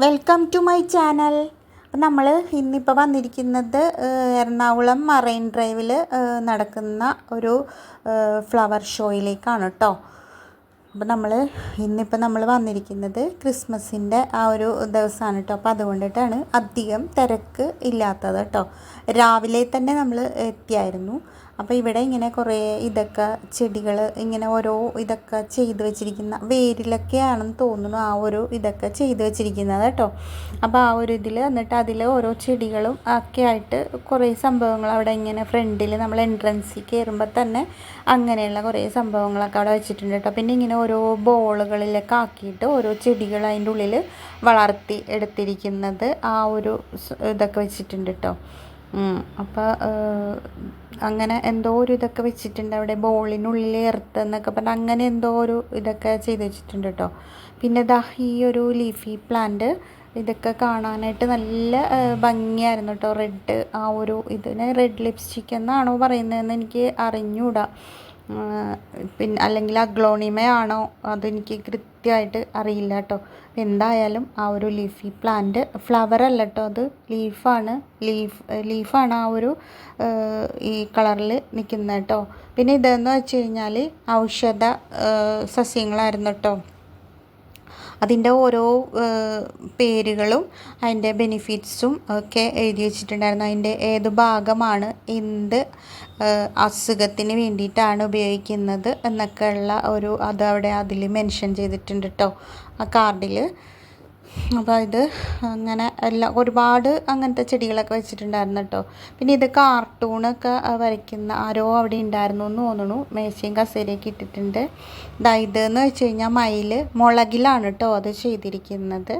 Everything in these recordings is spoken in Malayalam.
Welcome to my channel. അപ്പം നമ്മൾ ഇന്നിപ്പോൾ വന്നിരിക്കുന്നത് എറണാകുളം മറൈൻ ഡ്രൈവിൽ നടക്കുന്ന ഒരു ഫ്ലവർ ഷോയിലേക്കാണ് കേട്ടോ. അപ്പോൾ ഇന്നിപ്പോൾ നമ്മൾ വന്നിരിക്കുന്നത് ക്രിസ്മസിൻ്റെ ആ ഒരു ദിവസമാണ് കേട്ടോ. അപ്പോൾ അതുകൊണ്ടിട്ടാണ് അധികം തിരക്ക് ഇല്ലാത്തത് കേട്ടോ. രാവിലെ തന്നെ നമ്മൾ എത്തിയായിരുന്നു. അപ്പോൾ ഇവിടെ ഇങ്ങനെ കുറേ ഇതൊക്കെ ചെടികൾ ഇങ്ങനെ ഓരോ ഇതൊക്കെ ചെയ്ത് വെച്ചിരിക്കുന്ന വേരിലൊക്കെയാണെന്ന് തോന്നുന്നു ആ ഒരു ഇതൊക്കെ ചെയ്ത് വെച്ചിരിക്കുന്നത് കേട്ടോ. അപ്പോൾ ആ ഒരു ഇതിൽ എന്നിട്ട് അതിൽ ഓരോ ചെടികളും ഒക്കെ ആയിട്ട് കുറേ സംഭവങ്ങൾ അവിടെ ഇങ്ങനെ ഫ്രണ്ടിൽ നമ്മൾ എൻട്രൻസിൽ കയറുമ്പോൾ തന്നെ അങ്ങനെയുള്ള കുറേ സംഭവങ്ങളൊക്കെ അവിടെ വെച്ചിട്ടുണ്ട് കേട്ടോ. പിന്നെ ഇങ്ങനെ ഓരോ ബോളുകളിലൊക്കെ ആക്കിയിട്ട് ഓരോ ചെടികൾ അതിൻ്റെ ഉള്ളിൽ വളർത്തി എടുത്തിരിക്കുന്നത് ആ ഒരു ഇതൊക്കെ വെച്ചിട്ടുണ്ട് കേട്ടോ. അപ്പോൾ അങ്ങനെ എന്തോ ഒരു ഇതൊക്കെ വെച്ചിട്ടുണ്ട് അവിടെ ബോളിനുള്ളിൽ എർത്ത് എന്നൊക്കെ പറഞ്ഞാൽ അങ്ങനെ എന്തോ ഒരു ഇതൊക്കെ ചെയ്ത് വെച്ചിട്ടുണ്ട് കേട്ടോ. പിന്നെ ഈ ഒരു ലീഫി പ്ലാന്റ് ഇതൊക്കെ കാണാനായിട്ട് നല്ല ഭംഗിയായിരുന്നു കേട്ടോ. റെഡ് ആ ഒരു ഇതിന് റെഡ് ലിപ്സ്റ്റിക് എന്നാണോ പറയുന്നതെന്ന് എനിക്ക് അറിഞ്ഞൂടാ. പിന്നെ അല്ലെങ്കിൽ അഗ്ലോണിമയാണോ അതെനിക്ക് കൃത്യമായിട്ട് അറിയില്ല കേട്ടോ. എന്തായാലും ആ ഒരു ലീഫി പ്ലാന്റ് ഫ്ലവർ അല്ല കേട്ടോ, അത് ലീഫാണ് ആ ഒരു ഈ കളറിൽ നിൽക്കുന്നത് കേട്ടോ. പിന്നെ ഇതെന്ന് വെച്ച് കഴിഞ്ഞാൽ ഔഷധ സസ്യങ്ങളായിരുന്നു കേട്ടോ. അതിൻ്റെ ഓരോ പേരുകളും അതിൻ്റെ ബെനിഫിറ്റ്സും ഒക്കെ എഴുതി വെച്ചിട്ടുണ്ടായിരുന്നു. അതിൻ്റെ ഏത് ഭാഗമാണ് എന്ത് അസുഖത്തിന് വേണ്ടിയിട്ടാണ് ഉപയോഗിക്കുന്നത് എന്നൊക്കെയുള്ള ഒരു അതവിടെ അതിൽ മെൻഷൻ ചെയ്തിട്ടുണ്ട് കേട്ടോ ആ കാർഡിൽ. അപ്പോൾ ഇത് അങ്ങനെ ഒരുപാട് അങ്ങനത്തെ ചെടികളൊക്കെ വെച്ചിട്ടുണ്ടായിരുന്നു കേട്ടോ. പിന്നെ ഇത് കാർട്ടൂണൊക്കെ വരയ്ക്കുന്ന ആരോ അവിടെ ഉണ്ടായിരുന്നു എന്ന് തോന്നുന്നു. മേശയും കസേരയൊക്കെ ഇട്ടിട്ടുണ്ട്. ഇതെന്ന് വെച്ച് കഴിഞ്ഞാൽ മുളകിലാണ് കേട്ടോ അത് ചെയ്തിരിക്കുന്നത്.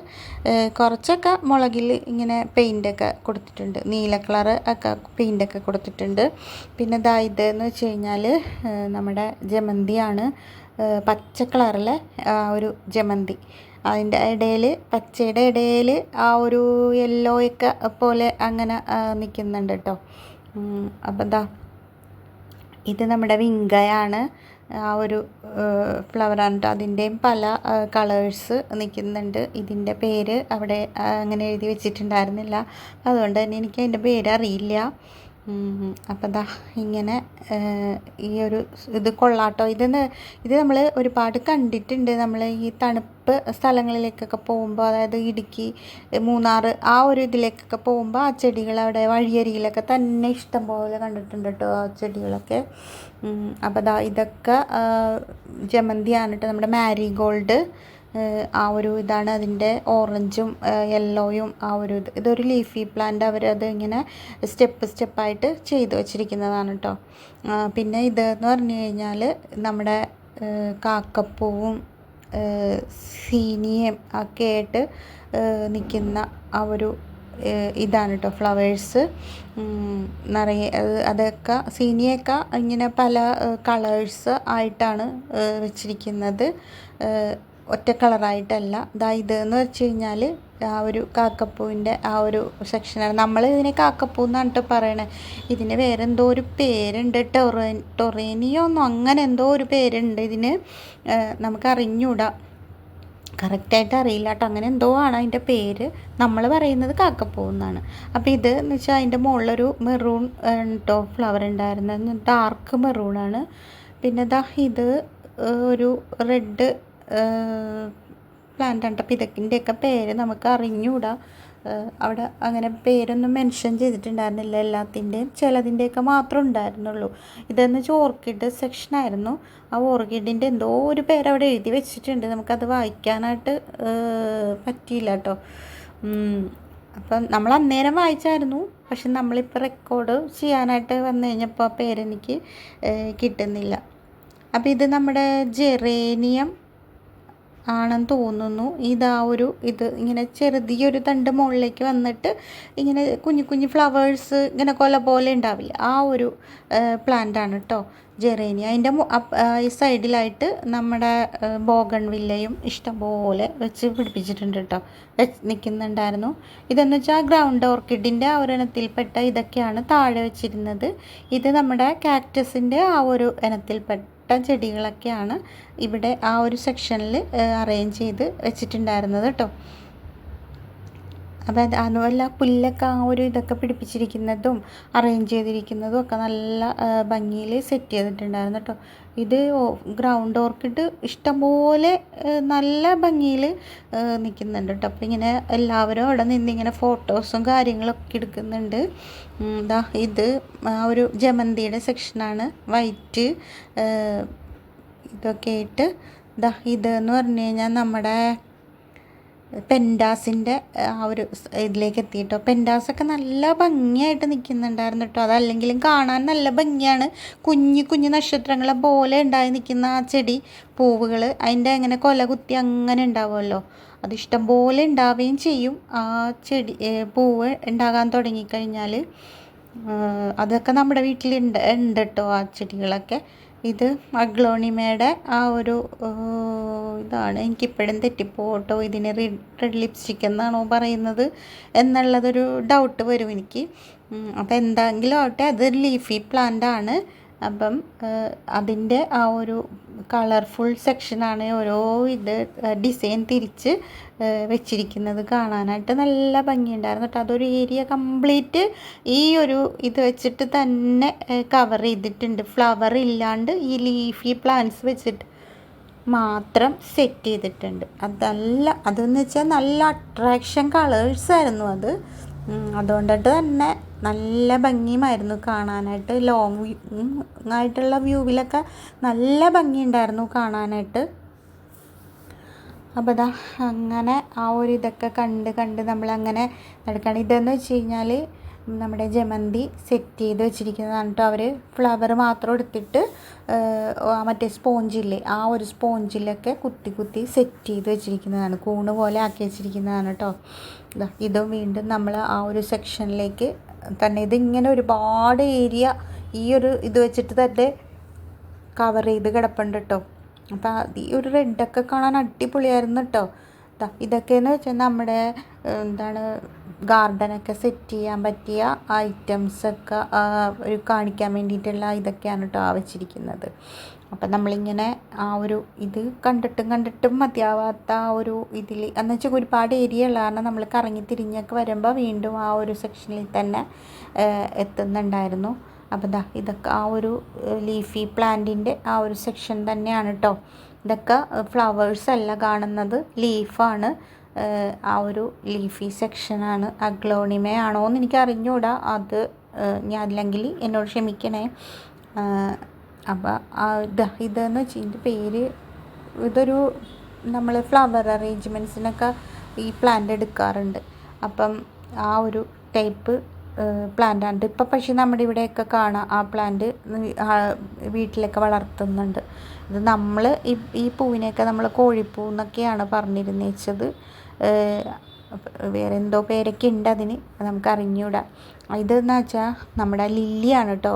കുറച്ചൊക്കെ മുളകിൽ ഇങ്ങനെ പെയിൻ്റൊക്കെ കൊടുത്തിട്ടുണ്ട്, നീല കളർ ഒക്കെ പെയിൻ്റൊക്കെ കൊടുത്തിട്ടുണ്ട്. പിന്നെ ഇതെന്ന് വെച്ച് കഴിഞ്ഞാൽ നമ്മുടെ ജമന്തിയാണ്, പച്ച കളറിലെ ഒരു ജമന്തി. അതിൻ്റെ ഇടയിൽ പച്ചയുടെ ഇടയിൽ ആ ഒരു യെല്ലോയൊക്കെ പോലെ അങ്ങനെ നിൽക്കുന്നുണ്ട് കേട്ടോ. അപ്പം ഇത് നമ്മുടെ വിങ്കയാണ്, ആ ഒരു ഫ്ലവറാണ് കേട്ടോ. അതിൻ്റെയും പല കളേഴ്സ് നിൽക്കുന്നുണ്ട്. ഇതിൻ്റെ പേര് അവിടെ അങ്ങനെ എഴുതി വെച്ചിട്ടുണ്ടായിരുന്നില്ല, അതുകൊണ്ട് തന്നെ എനിക്ക് അതിൻ്റെ പേര് അറിയില്ല. അപ്പം ഇങ്ങനെ ഈ ഒരു ഇത് കൊള്ളാട്ടോ. ഇത് നമ്മൾ ഒരുപാട് കണ്ടിട്ടുണ്ട്. നമ്മൾ ഈ തണുപ്പ് സ്ഥലങ്ങളിലേക്കൊക്കെ പോകുമ്പോൾ, അതായത് ഇടുക്കി, മൂന്നാർ ആ ഒരു ഇതിലേക്കൊക്കെ പോകുമ്പോൾ ആ ചെടികൾ അവിടെ വഴിയരികിലൊക്കെ തന്നെ ഇഷ്ടം പോലെ കണ്ടിട്ടുണ്ട് കേട്ടോ ആ ചെടികളൊക്കെ. അപ്പം ഇതൊക്കെ ജമന്തിയാണ് കേട്ടോ, നമ്മുടെ മാരിഗോൾഡ് ആ ഒരു ഇതാണ്. അതിൻ്റെ ഓറഞ്ചും യെല്ലോയും ആ ഒരു ഇതൊരു ലീഫി പ്ലാന്റ് അവരത് ഇങ്ങനെ സ്റ്റെപ്പായിട്ട് ചെയ്ത് വച്ചിരിക്കുന്നതാണ് കേട്ടോ. പിന്നെ ഇതെന്ന് പറഞ്ഞു കഴിഞ്ഞാൽ നമ്മുടെ കാക്കപ്പൂവും സീനിയയും ഒക്കെ ആയിട്ട് നിൽക്കുന്ന ആ ഒരു ഇതാണ് കേട്ടോ ഫ്ലവേഴ്സ് നിറയെ. അതൊക്കെ സീനിയൊക്കെ ഇങ്ങനെ പല കളേഴ്സ് ആയിട്ടാണ് വെച്ചിരിക്കുന്നത്, ഒറ്റ കളറായിട്ടല്ല. ഇതെന്ന് വെച്ച് കഴിഞ്ഞാൽ ആ ഒരു കാക്കപ്പൂവിൻ്റെ ആ ഒരു സെക്ഷനാണ്. നമ്മൾ ഇതിനെ കാക്കപ്പൂ എന്നാണ് കേട്ടോ പറയണത്. ഇതിന് വേറെ എന്തോ ഒരു പേരുണ്ട്, ടൊറേനിയോന്നോ അങ്ങനെ എന്തോ ഒരു പേരുണ്ട് ഇതിന്, നമുക്ക് അറിഞ്ഞൂടാ, കറക്റ്റായിട്ട് അറിയില്ല കേട്ടോ. അങ്ങനെ എന്തോ ആണ് അതിൻ്റെ പേര്. നമ്മൾ പറയുന്നത് കാക്കപ്പൂ എന്നാണ്. അപ്പോൾ ഇത് എന്ന് വെച്ചാൽ അതിൻ്റെ മുകളിലൊരു മെറൂൺ കേട്ടോ ഫ്ലവർ ഉണ്ടായിരുന്നത്, ഡാർക്ക് മെറൂണാണ്. പിന്നെ ഇത് ഒരു റെഡ് പ്ലാന്റ് ആണ്. അപ്പോൾ ഇതിൻ്റെയൊക്കെ പേര് നമുക്ക് അറിഞ്ഞൂടാ, അവിടെ അങ്ങനെ പേരൊന്നും മെൻഷൻ ചെയ്തിട്ടുണ്ടായിരുന്നില്ല എല്ലാത്തിൻ്റെയും, ചിലതിൻ്റെയൊക്കെ മാത്രം ഉണ്ടായിരുന്നുള്ളൂ. ഇതെന്ന് വെച്ചാൽ ഓർക്കിഡ് സെക്ഷനായിരുന്നു. ആ ഓർക്കിഡിൻ്റെ എന്തോ ഒരു പേര് അവിടെ എഴുതി വെച്ചിട്ടുണ്ട്, നമുക്കത് വായിക്കാനായിട്ട് പറ്റിയില്ല കേട്ടോ. അപ്പം നമ്മൾ അന്നേരം വായിച്ചായിരുന്നു, പക്ഷെ നമ്മളിപ്പോൾ റെക്കോർഡ് ചെയ്യാനായിട്ട് വന്നു കഴിഞ്ഞപ്പോൾ ആ പേരെനിക്ക് കിട്ടുന്നില്ല. അപ്പോൾ ഇത് നമ്മുടെ ജെറേനിയം ആണെന്ന് തോന്നുന്നു. ഇത് ഇങ്ങനെ ചെറിയൊരു തണ്ട് മുകളിലേക്ക് വന്നിട്ട് ഇങ്ങനെ കുഞ്ഞു ഫ്ലവേഴ്സ് ഇങ്ങനെ കൊല പോലെ ഉണ്ടാവില്ല, ആ ഒരു പ്ലാന്റാണ് കേട്ടോ ജെറേനിയ. അതിൻ്റെ ഈ സൈഡിലായിട്ട് നമ്മുടെ ബോഗൺവില്ലയും ഇഷ്ടംപോലെ വെച്ച് പിടിപ്പിച്ചിട്ടുണ്ട് കേട്ടോ, നിൽക്കുന്നുണ്ടായിരുന്നു. ഇതെന്ന് വെച്ചാൽ ഗ്രൗണ്ട് ഓർക്കിഡിൻ്റെ ആ ഒരു ഇനത്തിൽപ്പെട്ട ഇതൊക്കെയാണ് താഴെ വെച്ചിരുന്നത്. ഇത് നമ്മുടെ കാക്ടസിൻ്റെ ആ ഒരു ഇനത്തിൽപ്പെട്ട ചെടികളൊക്കെയാണ് ഇവിടെ ആ ഒരു സെക്ഷനിൽ അറേഞ്ച് ചെയ്ത് വെച്ചിട്ടുണ്ടായിരുന്നത് കേട്ടോ. അപ്പം അതുമല്ല പുല്ലൊക്കെ ആ ഒരു ഇതൊക്കെ പിടിപ്പിച്ചിരിക്കുന്നതും അറേഞ്ച് ചെയ്തിരിക്കുന്നതും ഒക്കെ നല്ല ഭംഗിയിൽ സെറ്റ് ചെയ്തിട്ടുണ്ടായിരുന്നു കേട്ടോ. ഇത് ഗ്രൗണ്ട് ഓർക്കിഡ് ഇഷ്ടംപോലെ നല്ല ഭംഗിയിൽ നിൽക്കുന്നുണ്ട് കേട്ടോ. അപ്പോൾ ഇങ്ങനെ എല്ലാവരും അവിടെ നിന്നിങ്ങനെ ഫോട്ടോസും കാര്യങ്ങളൊക്കെ എടുക്കുന്നുണ്ട്. ഇത് ആ ഒരു ജമന്തിയുടെ സെക്ഷനാണ്. വൈറ്റ് ഇതൊക്കെ ആയിട്ട് ഇതെന്ന് പറഞ്ഞു കഴിഞ്ഞാൽ നമ്മുടെ പെൻഡാസിൻ്റെ ആ ഒരു ഇതിലേക്ക് എത്തിയിട്ടോ. പെൻഡാസൊക്കെ നല്ല ഭംഗിയായിട്ട് നിൽക്കുന്നുണ്ടായിരുന്നു കേട്ടോ. അതല്ലെങ്കിലും കാണാൻ നല്ല ഭംഗിയാണ്. കുഞ്ഞു കുഞ്ഞു നക്ഷത്രങ്ങളെ പോലെ ഉണ്ടായി നിൽക്കുന്ന ആ ചെടി പൂവുകൾ അതിൻ്റെ അങ്ങനെ കൊല കുത്തി അങ്ങനെ ഉണ്ടാവുമല്ലോ, അതിഷ്ടം പോലെ ഉണ്ടാവുകയും ചെയ്യും. ആ ചെടി പൂവ് ഉണ്ടാകാൻ തുടങ്ങിക്കഴിഞ്ഞാൽ അതൊക്കെ നമ്മുടെ വീട്ടിലുണ്ട് കേട്ടോ ആ ചെടികളൊക്കെ. ഇത് അഗ്ലോണിമയുടെ ആ ഒരു ഇതാണ്. എനിക്കിപ്പോഴും തെറ്റിപ്പോട്ടോ ഇതിന് റെഡ് ലിപ്സ്റ്റിക് എന്നാണോ പറയുന്നത് എന്നുള്ളതൊരു ഡൗട്ട് വരും എനിക്ക്. അപ്പോൾ എന്തെങ്കിലും ആവട്ടെ, അതൊരു ലീഫി പ്ലാന്റ് ആണ്. അപ്പം അതിൻ്റെ ആ ഒരു കളർഫുൾ സെക്ഷനാണ് ഓരോ ഇത് ഡിസൈൻ തിരിച്ച് വെച്ചിരിക്കുന്നത്. കാണാനായിട്ട് നല്ല ഭംഗിയുണ്ടായിരുന്നു കേട്ടോ. അതൊരു ഏരിയ കംപ്ലീറ്റ് ഈ ഒരു ഇത് വെച്ചിട്ട് തന്നെ കവർ ചെയ്തിട്ടുണ്ട്. ഫ്ലവർ ഇല്ലാണ്ട് ഈ ലീഫി പ്ലാന്റ്സ് വെച്ചിട്ട് മാത്രം സെറ്റ് ചെയ്തിട്ടുണ്ട്. അതെന്ന് വെച്ചാൽ നല്ല അട്രാക്ഷൻ കളേഴ്സായിരുന്നു അത്. അതുകൊണ്ടിട്ട് തന്നെ നല്ല ഭംഗിയുമായിരുന്നു കാണാനായിട്ട്. ലോങ് ആയിട്ടുള്ള വ്യൂവിലൊക്കെ നല്ല ഭംഗിയുണ്ടായിരുന്നു കാണാനായിട്ട്. അപ്പോൾ അങ്ങനെ ആ ഒരു ഇതൊക്കെ കണ്ട് നമ്മളങ്ങനെ നടക്കുകയാണ്. ഇതെന്ന് വെച്ച് കഴിഞ്ഞാൽ നമ്മുടെ ജമന്തി സെറ്റ് ചെയ്ത് വെച്ചിരിക്കുന്നതാണ് കേട്ടോ. അവർ ഫ്ലവർ മാത്രം എടുത്തിട്ട് മറ്റേ സ്പോഞ്ചില്ലേ ആ ഒരു സ്പോഞ്ചിലൊക്കെ കുത്തി സെറ്റ് ചെയ്ത് വെച്ചിരിക്കുന്നതാണ്. കൂണ് പോലെ ആക്കി വെച്ചിരിക്കുന്നതാണ് കേട്ടോ. ഇതും വീണ്ടും നമ്മൾ ആ ഒരു സെക്ഷനിലേക്ക് തന്നെ ഇതിങ്ങനെ ഒരുപാട് ഏരിയ ഈ ഒരു ഇത് വെച്ചിട്ട് തന്നെ കവർ ചെയ്ത് കിടപ്പുണ്ട് കേട്ടോ. അപ്പോൾ ഈ ഒരു റെഡൊക്കെ കാണാൻ അടിപൊളിയായിരുന്നു കേട്ടോ. ഇതൊക്കെയെന്ന് വെച്ചാൽ നമ്മുടെ ഗാർഡനൊക്കെ സെറ്റ് ചെയ്യാൻ പറ്റിയ ഐറ്റംസൊക്കെ ഒരു കാണിക്കാൻ വേണ്ടിയിട്ടുള്ള ഇതൊക്കെയാണ് കേട്ടോ വെച്ചിരിക്കുന്നത്. അപ്പം നമ്മളിങ്ങനെ ആ ഒരു ഇത് കണ്ടിട്ടും മതിയാവാത്ത ആ ഒരു ഇതിൽ എന്ന് വെച്ചാൽ ഒരുപാട് ഏരിയ ഉള്ള കാരണം നമ്മൾ കറങ്ങി തിരിഞ്ഞൊക്കെ വരുമ്പോൾ വീണ്ടും ആ ഒരു സെക്ഷനിൽ തന്നെ എത്തുന്നുണ്ടായിരുന്നു. അപ്പം ഇതൊക്കെ ആ ഒരു ലീഫി പ്ലാന്റിൻ്റെ ആ ഒരു സെക്ഷൻ തന്നെയാണ് കേട്ടോ. ഇതൊക്കെ ഫ്ലവേഴ്സ് അല്ല കാണുന്നത്, ലീഫാണ്. ആ ഒരു ലീഫി സെക്ഷനാണ്. അഗ്ലോണിമയാണോ എന്ന് എനിക്ക് അറിഞ്ഞുകൂടാ. അത് ഞാൻ അല്ലെങ്കിൽ എന്നോട് ക്ഷമിക്കണേ. അപ്പോൾ ഇതെന്ന് വെച്ചാൽ ഇതിൻ്റെ പേര് ഇതൊരു നമ്മൾ ഫ്ലവർ അറേഞ്ച്മെൻറ്റ്സിനൊക്കെ ഈ പ്ലാന്റ് എടുക്കാറുണ്ട്. അപ്പം ആ ഒരു ടൈപ്പ് പ്ലാന്റാണ് ഇപ്പം. പക്ഷേ നമ്മുടെ ഇവിടെയൊക്കെ കാണാം ആ പ്ലാന്റ് വീട്ടിലൊക്കെ വളർത്തുന്നുണ്ട്. ഇത് നമ്മൾ ഈ പൂവിനെയൊക്കെ നമ്മൾ കോഴിപ്പൂ എന്നൊക്കെയാണ് പറഞ്ഞിരുന്നേച്ചത്. വേറെ എന്തോ പേരൊക്കെ ഉണ്ട് അതിന്, നമുക്ക് അറിഞ്ഞൂടാ. ഇതെന്ന് വെച്ചാൽ നമ്മുടെ ലില്ലിയാണ് കേട്ടോ.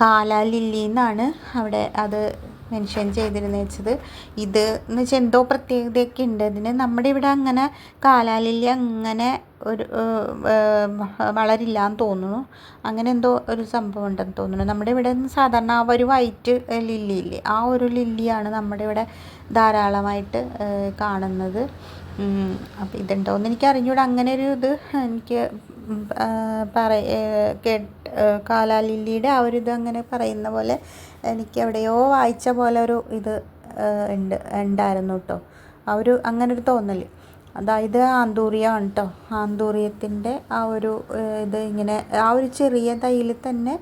കാല ലില്ലി എന്നാണ് അവിടെ അത് മെൻഷൻ ചെയ്തിരുന്നത്. ഇത് എന്ന് വെച്ചാൽ എന്തോ പ്രത്യേകതയൊക്കെ ഉണ്ട് അതിന്. നമ്മുടെ ഇവിടെ അങ്ങനെ കാലാലില്ലി അങ്ങനെ ഒരു വളരില്ല എന്ന് തോന്നുന്നു. അങ്ങനെ എന്തോ ഒരു സംഭവം ഉണ്ടെന്ന് തോന്നുന്നു. നമ്മുടെ ഇവിടെ സാധാരണ ആ ഒരു വൈറ്റ് ലില്ലി ഇല്ലേ, ആ ഒരു ലില്ലിയാണ് നമ്മുടെ ഇവിടെ ധാരാളമായിട്ട് കാണുന്നത്. അപ്പം ഇതുണ്ടോയെന്ന് എനിക്ക് അറിഞ്ഞൂടെ. അങ്ങനെ ഒരു ഇത് എനിക്ക് കാലാലില്ലിയുടെ ആ ഒരു ഇത് അങ്ങനെ പറയുന്ന പോലെ എനിക്ക് എവിടെയോ വായിച്ച പോലെ ഒരു ഇത് ഉണ്ടായിരുന്നു കേട്ടോ. ആ ഒരു അങ്ങനെ ഒരു തോന്നൽ. അതായത് ആന്തൂറിയമാണ് കേട്ടോ. ആന്തൂറിയത്തിൻ്റെ ആ ഒരു ഇത് ഇങ്ങനെ ആ ഒരു ചെറിയ തൈയിൽ തന്നെ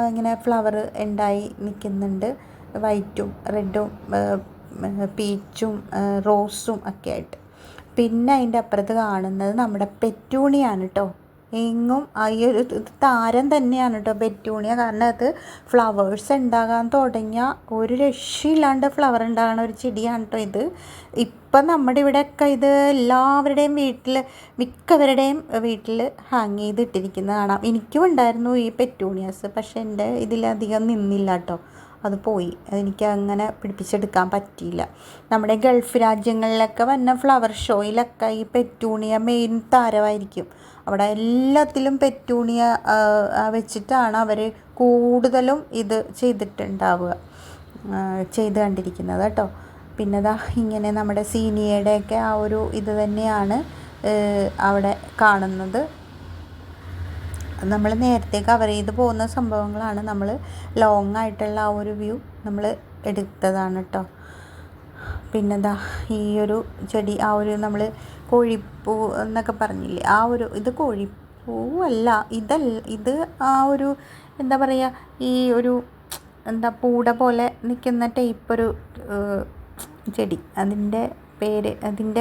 ഇങ്ങനെ ഫ്ലവർ ഉണ്ടായി നിൽക്കുന്നുണ്ട്. വൈറ്റും റെഡും പീച്ചും റോസും ഒക്കെ ആയിട്ട്. പിന്നെ അതിൻ്റെ അപ്പുറത്ത് കാണുന്നത് നമ്മുടെ പെറ്റൂണിയാണ് കേട്ടോ. എങ്ങും ഈ ഒരു താരം തന്നെയാണ് കേട്ടോ പെറ്റൂണിയ. കാരണം അത് ഫ്ലവേഴ്സ് ഉണ്ടാകാൻ തുടങ്ങിയ ഒരു രക്ഷയില്ലാണ്ട് ഫ്ലവർ ഉണ്ടാകുന്ന ഒരു ചെടിയാണ് കേട്ടോ ഇത്. ഇപ്പം നമ്മുടെ ഇവിടെയൊക്കെ ഇത് എല്ലാവരുടെയും മിക്കവരുടെയും വീട്ടിൽ ഹാങ് ചെയ്തിട്ടിരിക്കുന്നത് കാണാം. എനിക്കും ഉണ്ടായിരുന്നു ഈ പെറ്റൂണിയാസ്, പക്ഷേ എൻ്റെ ഇതിലധികം നിന്നില്ല കേട്ടോ. അത് പോയി, അതെനിക്ക് അങ്ങനെ പിടിപ്പിച്ചെടുക്കാൻ പറ്റിയില്ല. നമ്മുടെ ഗൾഫ് രാജ്യങ്ങളിലൊക്കെ വന്ന ഫ്ലവർ ഷോയിലൊക്കെ ഈ പെറ്റൂണിയ മെയിൻ താരമായിരിക്കും. അവിടെ എല്ലാത്തിലും പെറ്റൂണിയ വെച്ചിട്ടാണ് അവർ കൂടുതലും ഇത് ചെയ്ത് കണ്ടിരിക്കുന്നത് കേട്ടോ. പിന്നെ ഇങ്ങനെ നമ്മുടെ സീനിയയുടെയൊക്കെ ആ ഒരു ഇത് തന്നെയാണ് അവിടെ കാണുന്നത്. നമ്മൾ നേരത്തെ കവർ ചെയ്ത് പോകുന്ന സംഭവങ്ങളാണ്. നമ്മൾ ലോങ് ആയിട്ടുള്ള ആ ഒരു വ്യൂ നമ്മൾ എടുത്തതാണ് കേട്ടോ. പിന്നെന്താ ഈ ഒരു ചെടി, ആ ഒരു നമ്മൾ കോഴിപ്പൂ എന്നൊക്കെ പറഞ്ഞില്ലേ, ആ ഒരു ഇത് കോഴിപ്പൂവല്ല, ഇത് ആ ഒരു എന്താ പറയുക, ഈ ഒരു എന്താ പൂട പോലെ നിൽക്കുന്ന ടൈപ്പൊരു ചെടി. അതിൻ്റെ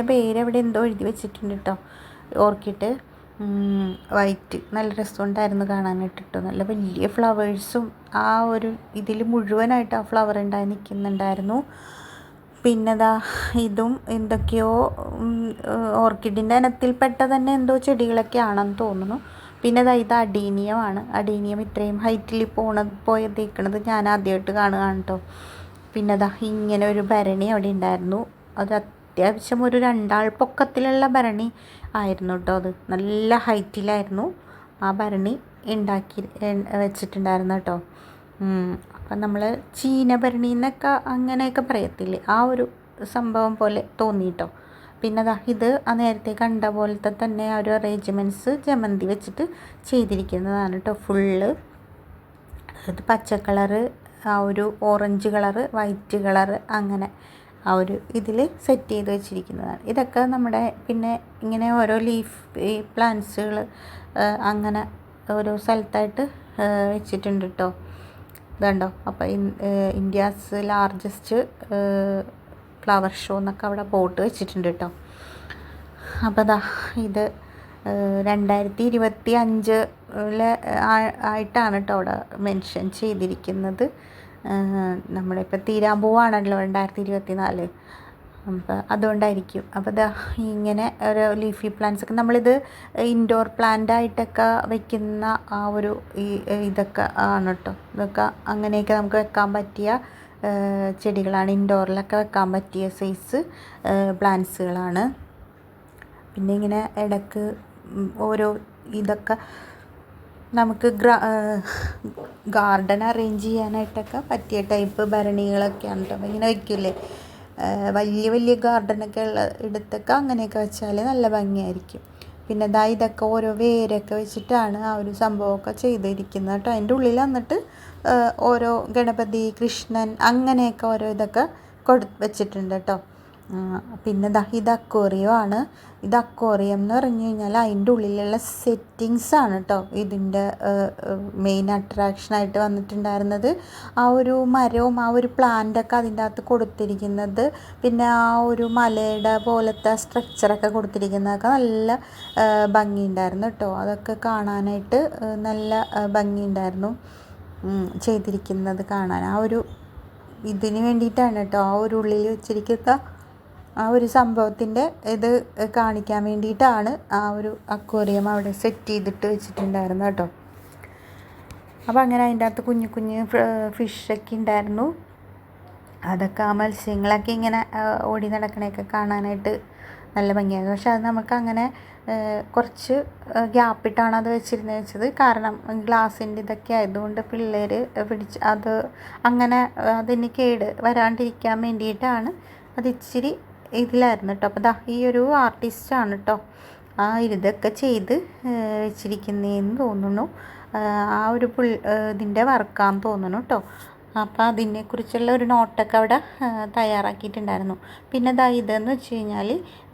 പേര് അവിടെ എന്തോ എഴുതി വെച്ചിട്ടുണ്ട് കേട്ടോ. ഓർക്കിഡ് വൈറ്റ്, നല്ല രസമുണ്ടായിരുന്നു കാണാനായിട്ട് കേട്ടോ. നല്ല വലിയ ഫ്ലവേഴ്സും ആ ഒരു ഇതിൽ മുഴുവനായിട്ട് ആ ഫ്ലവർ ഉണ്ടായി നിൽക്കുന്നുണ്ടായിരുന്നു. പിന്നെതാ ഇതും എന്തൊക്കെയോ ഓർക്കിഡിൻ്റെ ഇനത്തിൽപ്പെട്ട തന്നെ എന്തോ ചെടികളൊക്കെ ആണെന്ന് തോന്നുന്നു. പിന്നെ ഇത് അഡീനിയമാണ്. അഡീനിയം ഇത്രയും ഹൈറ്റിൽ പോയതേക്കണത് ഞാൻ ആദ്യമായിട്ട് കാണുകയാണ് കേട്ടോ. പിന്നെ ഇങ്ങനെ ഒരു ഭരണി അവിടെ ഉണ്ടായിരുന്നു. അത് അത്യാവശ്യം ഒരു 2 ആൾ പൊക്കത്തിലുള്ള ഭരണി ആയിരുന്നു കേട്ടോ. അത് നല്ല ഹൈറ്റിലായിരുന്നു ആ ഭരണി ഉണ്ടാക്കി വെച്ചിട്ടുണ്ടായിരുന്നു കേട്ടോ. അപ്പം നമ്മൾ ചീനഭരണി എന്നൊക്കെ അങ്ങനെയൊക്കെ പറയത്തില്ലേ, ആ ഒരു സംഭവം പോലെ തോന്നി കേട്ടോ. പിന്നെ ഇത് നേരത്തെ കണ്ട പോലത്തെ തന്നെ ആ ഒരു അറേഞ്ച്മെൻറ്റ്സ് ജമന്തി വെച്ചിട്ട് ചെയ്തിരിക്കുന്നതാണ് കേട്ടോ. ഫുള്ള് ഇത് പച്ച കളറ്, ആ ഒരു ഓറഞ്ച് കളറ്, വൈറ്റ് കളറ്, അങ്ങനെ ആ ഒരു ഇതിൽ സെറ്റ് ചെയ്ത് വെച്ചിരിക്കുന്നതാണ്. ഇതൊക്കെ നമ്മുടെ പിന്നെ ഇങ്ങനെ ഓരോ ലീഫ് പ്ലാന്റ്സുകൾ അങ്ങനെ ഓരോ സ്ഥലത്തായിട്ട് വെച്ചിട്ടുണ്ട് കേട്ടോ. ഇതുണ്ടോ. അപ്പോൾ ഇന്ത്യാസ് ലാർജസ്റ്റ് ഫ്ലവർ ഷോ എന്നൊക്കെ അവിടെ ബോർഡ് വെച്ചിട്ടുണ്ട് കേട്ടോ. അപ്പോൾ ഇത് 2025 ആയിട്ടാണ് കേട്ടോ അവിടെ മെൻഷൻ ചെയ്തിരിക്കുന്നത്. നമ്മളിപ്പോൾ തീരാൻ പോവാണല്ലോ 2024. അപ്പോൾ അതുകൊണ്ടായിരിക്കും. അപ്പോൾ ഇങ്ങനെ ഒരു ലീഫി പ്ലാന്റ്സ് ഒക്കെ നമ്മളിത് ഇൻഡോർ പ്ലാന്റ് ആയിട്ടൊക്കെ വെക്കുന്ന ആ ഒരു ഇതൊക്കെ ആണ് കേട്ടോ. ഇതൊക്കെ അങ്ങനെയൊക്കെ നമുക്ക് വെക്കാൻ പറ്റിയ ചെടികളാണ്. ഇൻഡോറിലൊക്കെ വെക്കാൻ പറ്റിയ സൈസ് പ്ലാന്റ്സുകളാണ്. പിന്നെ ഇങ്ങനെ ഇടയ്ക്ക് ഓരോ ഇതൊക്കെ നമുക്ക് ഗാർഡൻ അറേഞ്ച് ചെയ്യാനായിട്ടൊക്കെ പറ്റിയ ടൈപ്പ് ഭരണികളൊക്കെയാണ് കേട്ടോ. അപ്പോൾ ഇങ്ങനെ വയ്ക്കില്ലേ, വലിയ വലിയ ഗാർഡനൊക്കെ ഉള്ള ഇടത്തൊക്കെ അങ്ങനെയൊക്കെ വെച്ചാൽ നല്ല ഭംഗിയായിരിക്കും. പിന്നെ ഇതൊക്കെ ഓരോ വേരൊക്കെ വെച്ചിട്ടാണ് ആ ഒരു സംഭവമൊക്കെ ചെയ്തിരിക്കുന്നത് കേട്ടോ. അതിൻ്റെ ഉള്ളിൽ വന്നിട്ട് ഓരോ ഗണപതി, കൃഷ്ണൻ, അങ്ങനെയൊക്കെ ഓരോ ഇതൊക്കെ വെച്ചിട്ടുണ്ട് കേട്ടോ. പിന്നെ ഇത് അക്വേറിയം ആണ്. ഇത് അക്വേറിയം എന്ന് പറഞ്ഞു കഴിഞ്ഞാൽ അതിൻ്റെ ഉള്ളിലുള്ള സെറ്റിങ്സാണ് കേട്ടോ ഇതിൻ്റെ മെയിൻ അട്രാക്ഷനായിട്ട് വന്നിട്ടുണ്ടായിരുന്നത്. ആ ഒരു മരവും ആ ഒരു പ്ലാന്റൊക്കെ അതിൻ്റെ അകത്ത് കൊടുത്തിരിക്കുന്നത്, പിന്നെ ആ ഒരു മലയുടെ പോലത്തെ സ്ട്രക്ചറൊക്കെ കൊടുത്തിരിക്കുന്നതൊക്കെ നല്ല ഭംഗിയുണ്ടായിരുന്നു കേട്ടോ. അതൊക്കെ കാണാനായിട്ട് നല്ല ഭംഗിയുണ്ടായിരുന്നു ചെയ്തിരിക്കുന്നത് കാണാൻ. ആ ഒരു ഇതിന് വേണ്ടിയിട്ടാണ് കേട്ടോ ആ ഒരു ഉള്ളിൽ വെച്ചിരിക്കുന്ന ആ ഒരു സംഭവത്തിൻ്റെ ഇത് കാണിക്കാൻ വേണ്ടിയിട്ടാണ് ആ ഒരു അക്വേറിയം അവിടെ സെറ്റ് ചെയ്തിട്ട് വെച്ചിട്ടുണ്ടായിരുന്നു കേട്ടോ. അപ്പോൾ അങ്ങനെ അതിൻ്റെ അകത്ത് കുഞ്ഞു കുഞ്ഞു ഫിഷൊക്കെ ഉണ്ടായിരുന്നു. അതൊക്കെ ആ മത്സ്യങ്ങളൊക്കെ ഇങ്ങനെ ഓടി നടക്കണയൊക്കെ കാണാനായിട്ട് നല്ല ഭംഗിയായിരുന്നു. പക്ഷെ അത് നമുക്ക് അങ്ങനെ കുറച്ച് ഗ്യാപ്പിട്ടാണ് അത് വെച്ചത്. കാരണം ഗ്ലാസിൻ്റെ ഇതൊക്കെ ആയതുകൊണ്ട് പിള്ളേർ പിടിച്ച് അത് അങ്ങനെ അതിന് കേട് വരാണ്ടിരിക്കാൻ വേണ്ടിയിട്ടാണ് അത് ഇച്ചിരി ഇതിലായിരുന്നു കേട്ടോ. അപ്പോൾ ഈ ഒരു ആർട്ടിസ്റ്റാണ് കേട്ടോ ആ ഇതൊക്കെ ചെയ്ത് വെച്ചിരിക്കുന്നതെന്ന് തോന്നുന്നു. ആ ഒരു ഇതിൻ്റെ വർക്കാന്ന് തോന്നുന്നു കേട്ടോ. അപ്പോൾ അതിനെക്കുറിച്ചുള്ള ഒരു നോട്ടൊക്കെ അവിടെ തയ്യാറാക്കിയിട്ടുണ്ടായിരുന്നു. പിന്നെ ഇതെന്ന് വെച്ച് കഴിഞ്ഞാൽ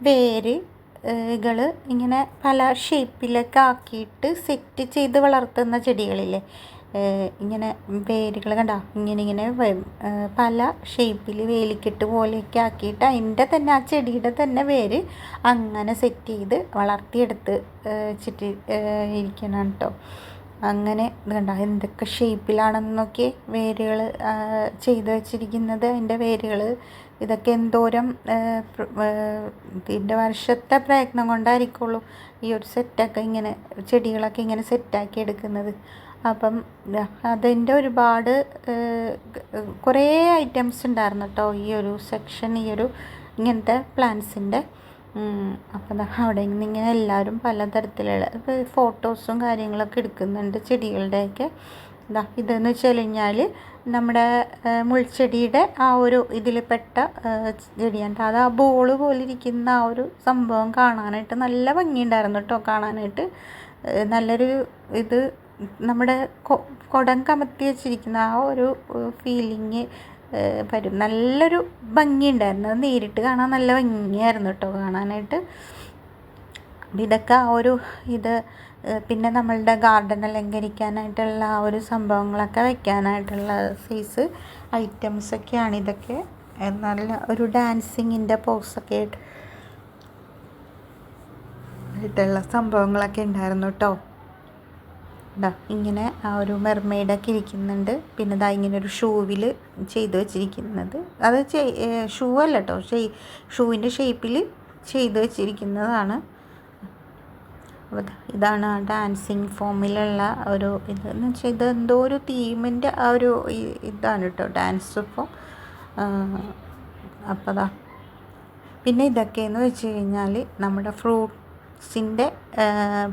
വേരുകൾ ഇങ്ങനെ പല ഷേപ്പിലൊക്കെ ആക്കിയിട്ട് സെറ്റ് ചെയ്ത് വളർത്തുന്ന ചെടികളില്ലേ, ഇങ്ങനെ വേരുകൾ കണ്ടോ ഇങ്ങനെ പല ഷേപ്പിൽ വേലിക്കെട്ട് പോലെയൊക്കെ ആക്കിയിട്ട് അതിൻ്റെ തന്നെ ആ ചെടിയുടെ തന്നെ വേര് അങ്ങനെ സെറ്റ് ചെയ്ത് വളർത്തിയെടുത്ത് വെച്ചിട്ട് ഇരിക്കണം കേട്ടോ. അങ്ങനെ കണ്ടോ എന്തൊക്കെ ഷേപ്പിലാണെന്നൊക്കെ വേരുകൾ ചെയ്ത് വെച്ചിരിക്കുന്നത്. അതിൻ്റെ വേരുകൾ ഇതൊക്കെ എന്തോരം ഇതിൻ്റെ വർഷത്തെ പ്രയത്നം കൊണ്ടായിരിക്കുള്ളൂ ഈ ഒരു സെറ്റൊക്കെ ഇങ്ങനെ ചെടികളൊക്കെ ഇങ്ങനെ സെറ്റാക്കി എടുക്കുന്നത്. അപ്പം അതിൻ്റെ ഒരുപാട് കുറേ ഐറ്റംസ് ഉണ്ടായിരുന്നു കേട്ടോ ഈ ഒരു സെക്ഷൻ, ഈ ഒരു ഇങ്ങനത്തെ പ്ലാന്റ്സിൻ്റെ. അപ്പം അവിടെ നിന്ന് ഇങ്ങനെ എല്ലാവരും പലതരത്തിലുള്ള ഫോട്ടോസും കാര്യങ്ങളൊക്കെ എടുക്കുന്നുണ്ട് ചെടികളുടെയൊക്കെ. ഇതെന്ന് വെച്ച് കഴിഞ്ഞാൽ നമ്മുടെ മുൾച്ചെടിയുടെ ആ ഒരു ഇതിൽ പെട്ട ചെടിയാണ്. അത് ആ ബോള് പോലെ ഇരിക്കുന്ന ആ ഒരു സംഭവം കാണാനായിട്ട് നല്ല ഭംഗിയുണ്ടായിരുന്നു കേട്ടോ. കാണാനായിട്ട് നല്ലൊരു ഇത് നമ്മുടെ കുടം കമത്തി വെച്ചിരിക്കുന്ന ആ ഒരു ഫീലിങ് വരും. നല്ലൊരു ഭംഗിയുണ്ടായിരുന്നു. അത് നേരിട്ട് കാണാൻ നല്ല ഭംഗിയായിരുന്നു കേട്ടോ കാണാനായിട്ട്. ഇതൊക്കെ ആ ഒരു ഇത് പിന്നെ നമ്മളുടെ ഗാർഡൻ അലങ്കരിക്കാനായിട്ടുള്ള ആ ഒരു സംഭവങ്ങളൊക്കെ വെക്കാനായിട്ടുള്ള സൈസ് ഐറ്റംസൊക്കെയാണ് ഇതൊക്കെ. നല്ല ഒരു ഡാൻസിങ്ങിൻ്റെ പോസൊക്കെ ആയിട്ടുള്ള സംഭവങ്ങളൊക്കെ ഉണ്ടായിരുന്നു കേട്ടോ. ഇങ്ങനെ ആ ഒരു മെർമെയ്ഡൊക്കെ ഇരിക്കുന്നുണ്ട്. പിന്നെ ഇങ്ങനെ ഒരു ഷൂവിൽ ചെയ്ത് വെച്ചിരിക്കുന്നത്, അത് ഷൂ അല്ല കേട്ടോ, ഷൂവിൻ്റെ ഷേപ്പിൽ ചെയ്ത് വെച്ചിരിക്കുന്നതാണ്. ഇതാണ് ആ ഡാൻസിങ് ഫോമിലുള്ള ഒരു ഇതെന്ന് വെച്ചാൽ ഇത് എന്തോ ഒരു തീമിൻ്റെ ആ ഒരു ഇതാണ് കേട്ടോ ഡാൻസ് ഫോം. അപ്പോൾ പിന്നെ ഇതൊക്കെയെന്ന് വെച്ച് കഴിഞ്ഞാൽ നമ്മുടെ ഫ്രൂട്ട്സിൻ്റെ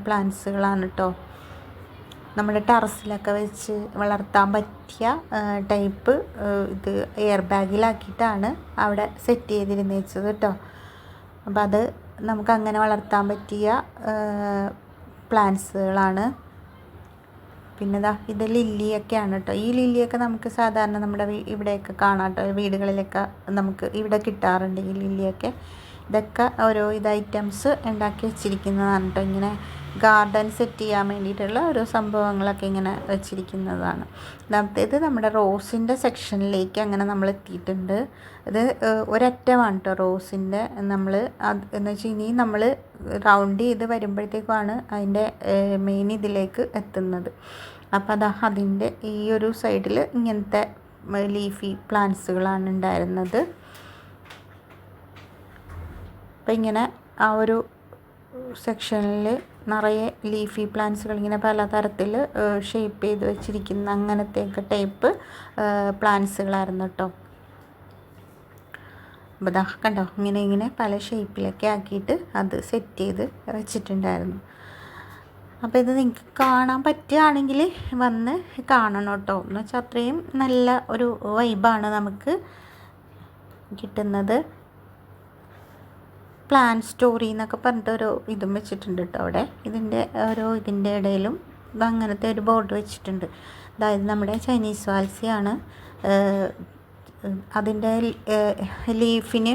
പ്ലാന്റ്സുകളാണ് കേട്ടോ. നമ്മുടെ ടെറസിലൊക്കെ വെച്ച് വളർത്താൻ പറ്റിയ ടൈപ്പ് ഇത് എയർ ബാഗിലാക്കിയിട്ടാണ് അവിടെ സെറ്റ് ചെയ്തിരുന്നേച്ചത് കേട്ടോ. അപ്പോൾ അത് നമുക്കങ്ങനെ വളർത്താൻ പറ്റിയ പ്ലാന്റ്സുകളാണ്. പിന്നെ ഇത് ലില്ലിയൊക്കെയാണ് കേട്ടോ. ഈ ലില്ലിയൊക്കെ നമുക്ക് സാധാരണ നമ്മുടെ ഇവിടെയൊക്കെ കാണാം കേട്ടോ. വീടുകളിലൊക്കെ നമുക്ക് ഇവിടെ കിട്ടാറുണ്ട് ഈ ലില്ലിയൊക്കെ. ഇതൊക്കെ ഓരോ ഐറ്റംസ് ഉണ്ടാക്കി വെച്ചിരിക്കുന്നതാണ് കേട്ടോ. ഇങ്ങനെ ഗാർഡൻ സെറ്റ് ചെയ്യാൻ വേണ്ടിയിട്ടുള്ള ഓരോ സംഭവങ്ങളൊക്കെ ഇങ്ങനെ വെച്ചിരിക്കുന്നതാണ്. ഇത് നമ്മുടെ റോസിൻ്റെ സെക്ഷനിലേക്ക് അങ്ങനെ നമ്മൾ എത്തിയിട്ടുണ്ട്. ഇത് ഒരറ്റമാണ് കേട്ടോ റോസിൻ്റെ. നമ്മൾ എന്ന് വെച്ചാൽ ഇനി നമ്മൾ റൗണ്ട് ചെയ്ത് വരുമ്പോഴത്തേക്കുമാണ് അതിൻ്റെ മെയിൻ ഇതിലേക്ക് എത്തുന്നത്. അപ്പോൾ അതിൻ്റെ ഈ ഒരു സൈഡിൽ ഇങ്ങനത്തെ ലീഫി പ്ലാന്റ്സുകളാണ് ഉണ്ടായിരുന്നത്. അപ്പോൾ ഇങ്ങനെ ആ ഒരു സെക്ഷനിൽ നിറയെ ലീഫി പ്ലാന്റ്സുകൾ ഇങ്ങനെ പലതരത്തിൽ ഷേപ്പ് ചെയ്ത് വെച്ചിരിക്കുന്ന അങ്ങനത്തെയൊക്കെ ടൈപ്പ് പ്ലാന്റ്സുകളായിരുന്നു കേട്ടോ. അപ്പോൾ കണ്ടോ ഇങ്ങനെ പല ഷേപ്പിലൊക്കെ ആക്കിയിട്ട് അത് സെറ്റ് ചെയ്ത് വെച്ചിട്ടുണ്ടായിരുന്നു. അപ്പോൾ ഇത് നിങ്ങൾക്ക് കാണാൻ പറ്റുകയാണെങ്കിൽ വന്ന് കാണണം കേട്ടോ. എന്ന് വെച്ചാൽ അത്രയും നല്ല ഒരു വൈബാണ് നമുക്ക് കിട്ടുന്നത്. പ്ലാൻ സ്റ്റോറി എന്നൊക്കെ പറഞ്ഞിട്ട് ഒരു ഇതും വെച്ചിട്ടുണ്ട് കേട്ടോ അവിടെ. ഇതിൻ്റെ ഇടയിലും അങ്ങനത്തെ ഒരു ബോർഡ് വെച്ചിട്ടുണ്ട്. അതായത് നമ്മുടെ ചൈനീസ് വാൽസിയാണ്. അതിൻ്റെ ലീഫിന്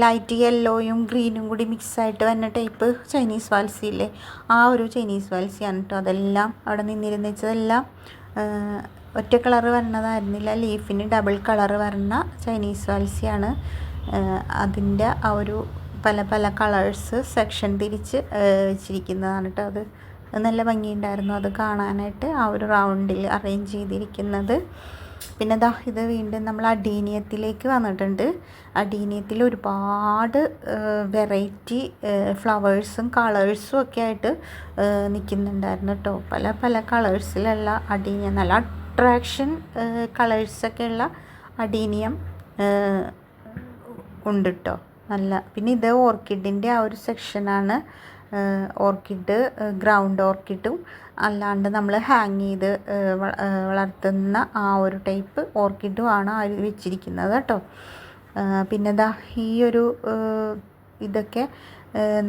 ലൈറ്റ് യെല്ലോയും ഗ്രീനും കൂടി മിക്സായിട്ട് വരുന്ന ടൈപ്പ് ചൈനീസ് വാൽസിയില്ലേ, ആ ഒരു ചൈനീസ് വാൽസിയാണ് കേട്ടോ. അതെല്ലാം അവിടെ നിന്നിരുന്ന് വെച്ചതെല്ലാം ഒറ്റ കളറ് വരണതായിരുന്നില്ല, ലീഫിന് ഡബിൾ കളറ് വരുന്ന ചൈനീസ് വാൽസിയാണ്. അതിൻ്റെ ആ ഒരു പല പല കളേഴ്സ് സെക്ഷൻ തിരിച്ച് വെച്ചിരിക്കുന്നതാണ് കേട്ടോ. അത് നല്ല ഭംഗിയുണ്ടായിരുന്നു അത് കാണാനായിട്ട്, ആ ഒരു റൗണ്ടിൽ അറേഞ്ച് ചെയ്തിരിക്കുന്നത്. പിന്നെ ഇത് വീണ്ടും നമ്മൾ അഡീനിയത്തിലേക്ക് വന്നിട്ടുണ്ട്. അഡീനിയത്തിൽ ഒരുപാട് വെറൈറ്റി ഫ്ലവേഴ്സും കളേഴ്സും ഒക്കെ ആയിട്ട് നിൽക്കുന്നുണ്ടായിരുന്നു കേട്ടോ. പല പല കളേഴ്സിലുള്ള അഡീനിയം, നല്ല അട്രാക്ഷൻ കളേഴ്സൊക്കെയുള്ള അഡീനിയം ഉണ്ട് കേട്ടോ നല്ല. പിന്നെ ഇത് ഓർക്കിഡിൻ്റെ ആ ഒരു സെക്ഷനാണ്. ഓർക്കിഡ്, ഗ്രൗണ്ട് ഓർക്കിഡും അല്ലാണ്ട് നമ്മൾ ഹാങ് ചെയ്ത് വളർത്തുന്ന ആ ഒരു ടൈപ്പ് ഓർക്കിഡും ആണ് അതിൽ വെച്ചിരിക്കുന്നത് കേട്ടോ. പിന്നെ ഈ ഒരു ഇതൊക്കെ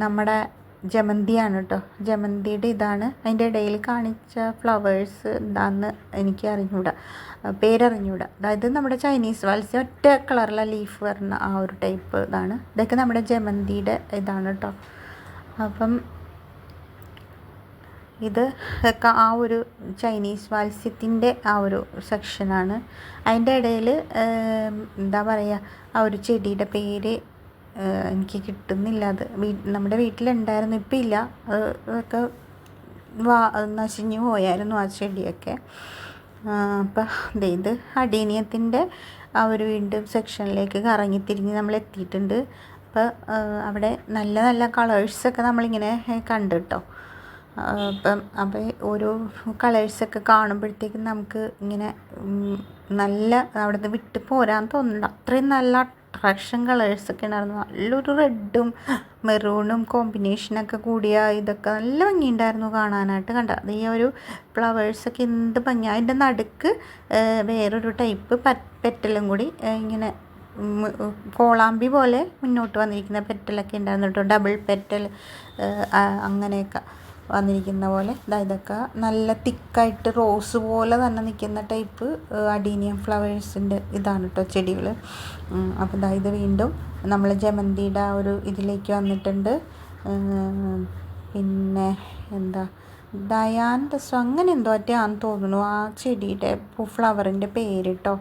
നമ്മുടെ ജമന്തിയാണ് കേട്ടോ. ജമന്തിയുടെ ഇതാണ്. അതിൻ്റെ ഇടയിൽ കാണിച്ച ഫ്ലവേഴ്സ് എന്താണെന്ന് എനിക്ക് അറിഞ്ഞൂടാ, പേരറിഞ്ഞൂടാ. അതായത് നമ്മുടെ ചൈനീസ് വാൽസി ഒറ്റ കളറിലെ ലീഫ് വരുന്ന ആ ഒരു ടൈപ്പ് ഇതാണ്. ഇതൊക്കെ നമ്മുടെ ജമന്തിയുടെ ഇതാണ് കേട്ടോ. അപ്പം ഇത് ആ ഒരു ചൈനീസ് വാൽസ്യത്തിൻ്റെ ആ ഒരു സെക്ഷനാണ്. അതിൻ്റെ ഇടയിൽ എന്താ പറയുക, ആ ഒരു ചെടിയുടെ പേര് എനിക്ക് കിട്ടുന്നില്ല. അത് നമ്മുടെ വീട്ടിലുണ്ടായിരുന്നു, ഇപ്പം ഇല്ല. അതൊക്കെ നശിഞ്ഞു പോയായിരുന്നു ആ ചെടിയൊക്കെ. അപ്പം ഇത് അഡീനിയത്തിൻ്റെ ആ ഒരു വീണ്ടും സെക്ഷനിലേക്ക് കറങ്ങിത്തിരിഞ്ഞ് നമ്മൾ എത്തിയിട്ടുണ്ട്. അപ്പോൾ അവിടെ നല്ല നല്ല കളേഴ്സൊക്കെ നമ്മളിങ്ങനെ കണ്ടു കേട്ടോ. അപ്പോൾ ഓരോ കളേഴ്സൊക്കെ കാണുമ്പോഴത്തേക്കും നമുക്ക് ഇങ്ങനെ നല്ല അവിടെ നിന്ന് വിട്ട് പോരാൻ തോന്നുന്നുണ്ട്. അത്രയും നല്ല അട്രാക്ഷൻ കളേഴ്സൊക്കെ ഉണ്ടായിരുന്നു. നല്ലൊരു റെഡും മെറൂണും കോമ്പിനേഷനൊക്കെ കൂടിയ ഇതൊക്കെ നല്ല ഭംഗിയുണ്ടായിരുന്നു കാണാനായിട്ട്. കണ്ട അത് ഈ ഒരു ഫ്ലവേഴ്സൊക്കെ എന്ത് ഭംഗിയാണ്. അതിൻ്റെ നടുക്ക് വേറൊരു ടൈപ്പ് പെറ്റലും കൂടി ഇങ്ങനെ കോളാമ്പി പോലെ മുന്നോട്ട് വന്നിരിക്കുന്ന പെറ്റലൊക്കെ ഉണ്ടായിരുന്നു കേട്ടോ. ഡബിൾ പെറ്റൽ അങ്ങനെയൊക്കെ വന്നിരിക്കുന്ന പോലെ. ഇതൊക്കെ നല്ല തിക്കായിട്ട് റോസ് പോലെ തന്നെ നിൽക്കുന്ന ടൈപ്പ് അഡീനിയം ഫ്ലവേഴ്സിൻ്റെ ഇതാണ് കേട്ടോ ചെടികൾ. അപ്പോൾ ഇത് വീണ്ടും നമ്മൾ ജമന്തിയുടെ ആ ഒരു ഇതിലേക്ക് വന്നിട്ടുണ്ട്. പിന്നെ എന്താ ഡയാൻഡസ് അങ്ങനെ എന്തോ ഒറ്റയാന്ന് തോന്നുന്നു ആ ചെടിയുടെ ഫ്ലവറിൻ്റെ പേര് കേട്ടോ.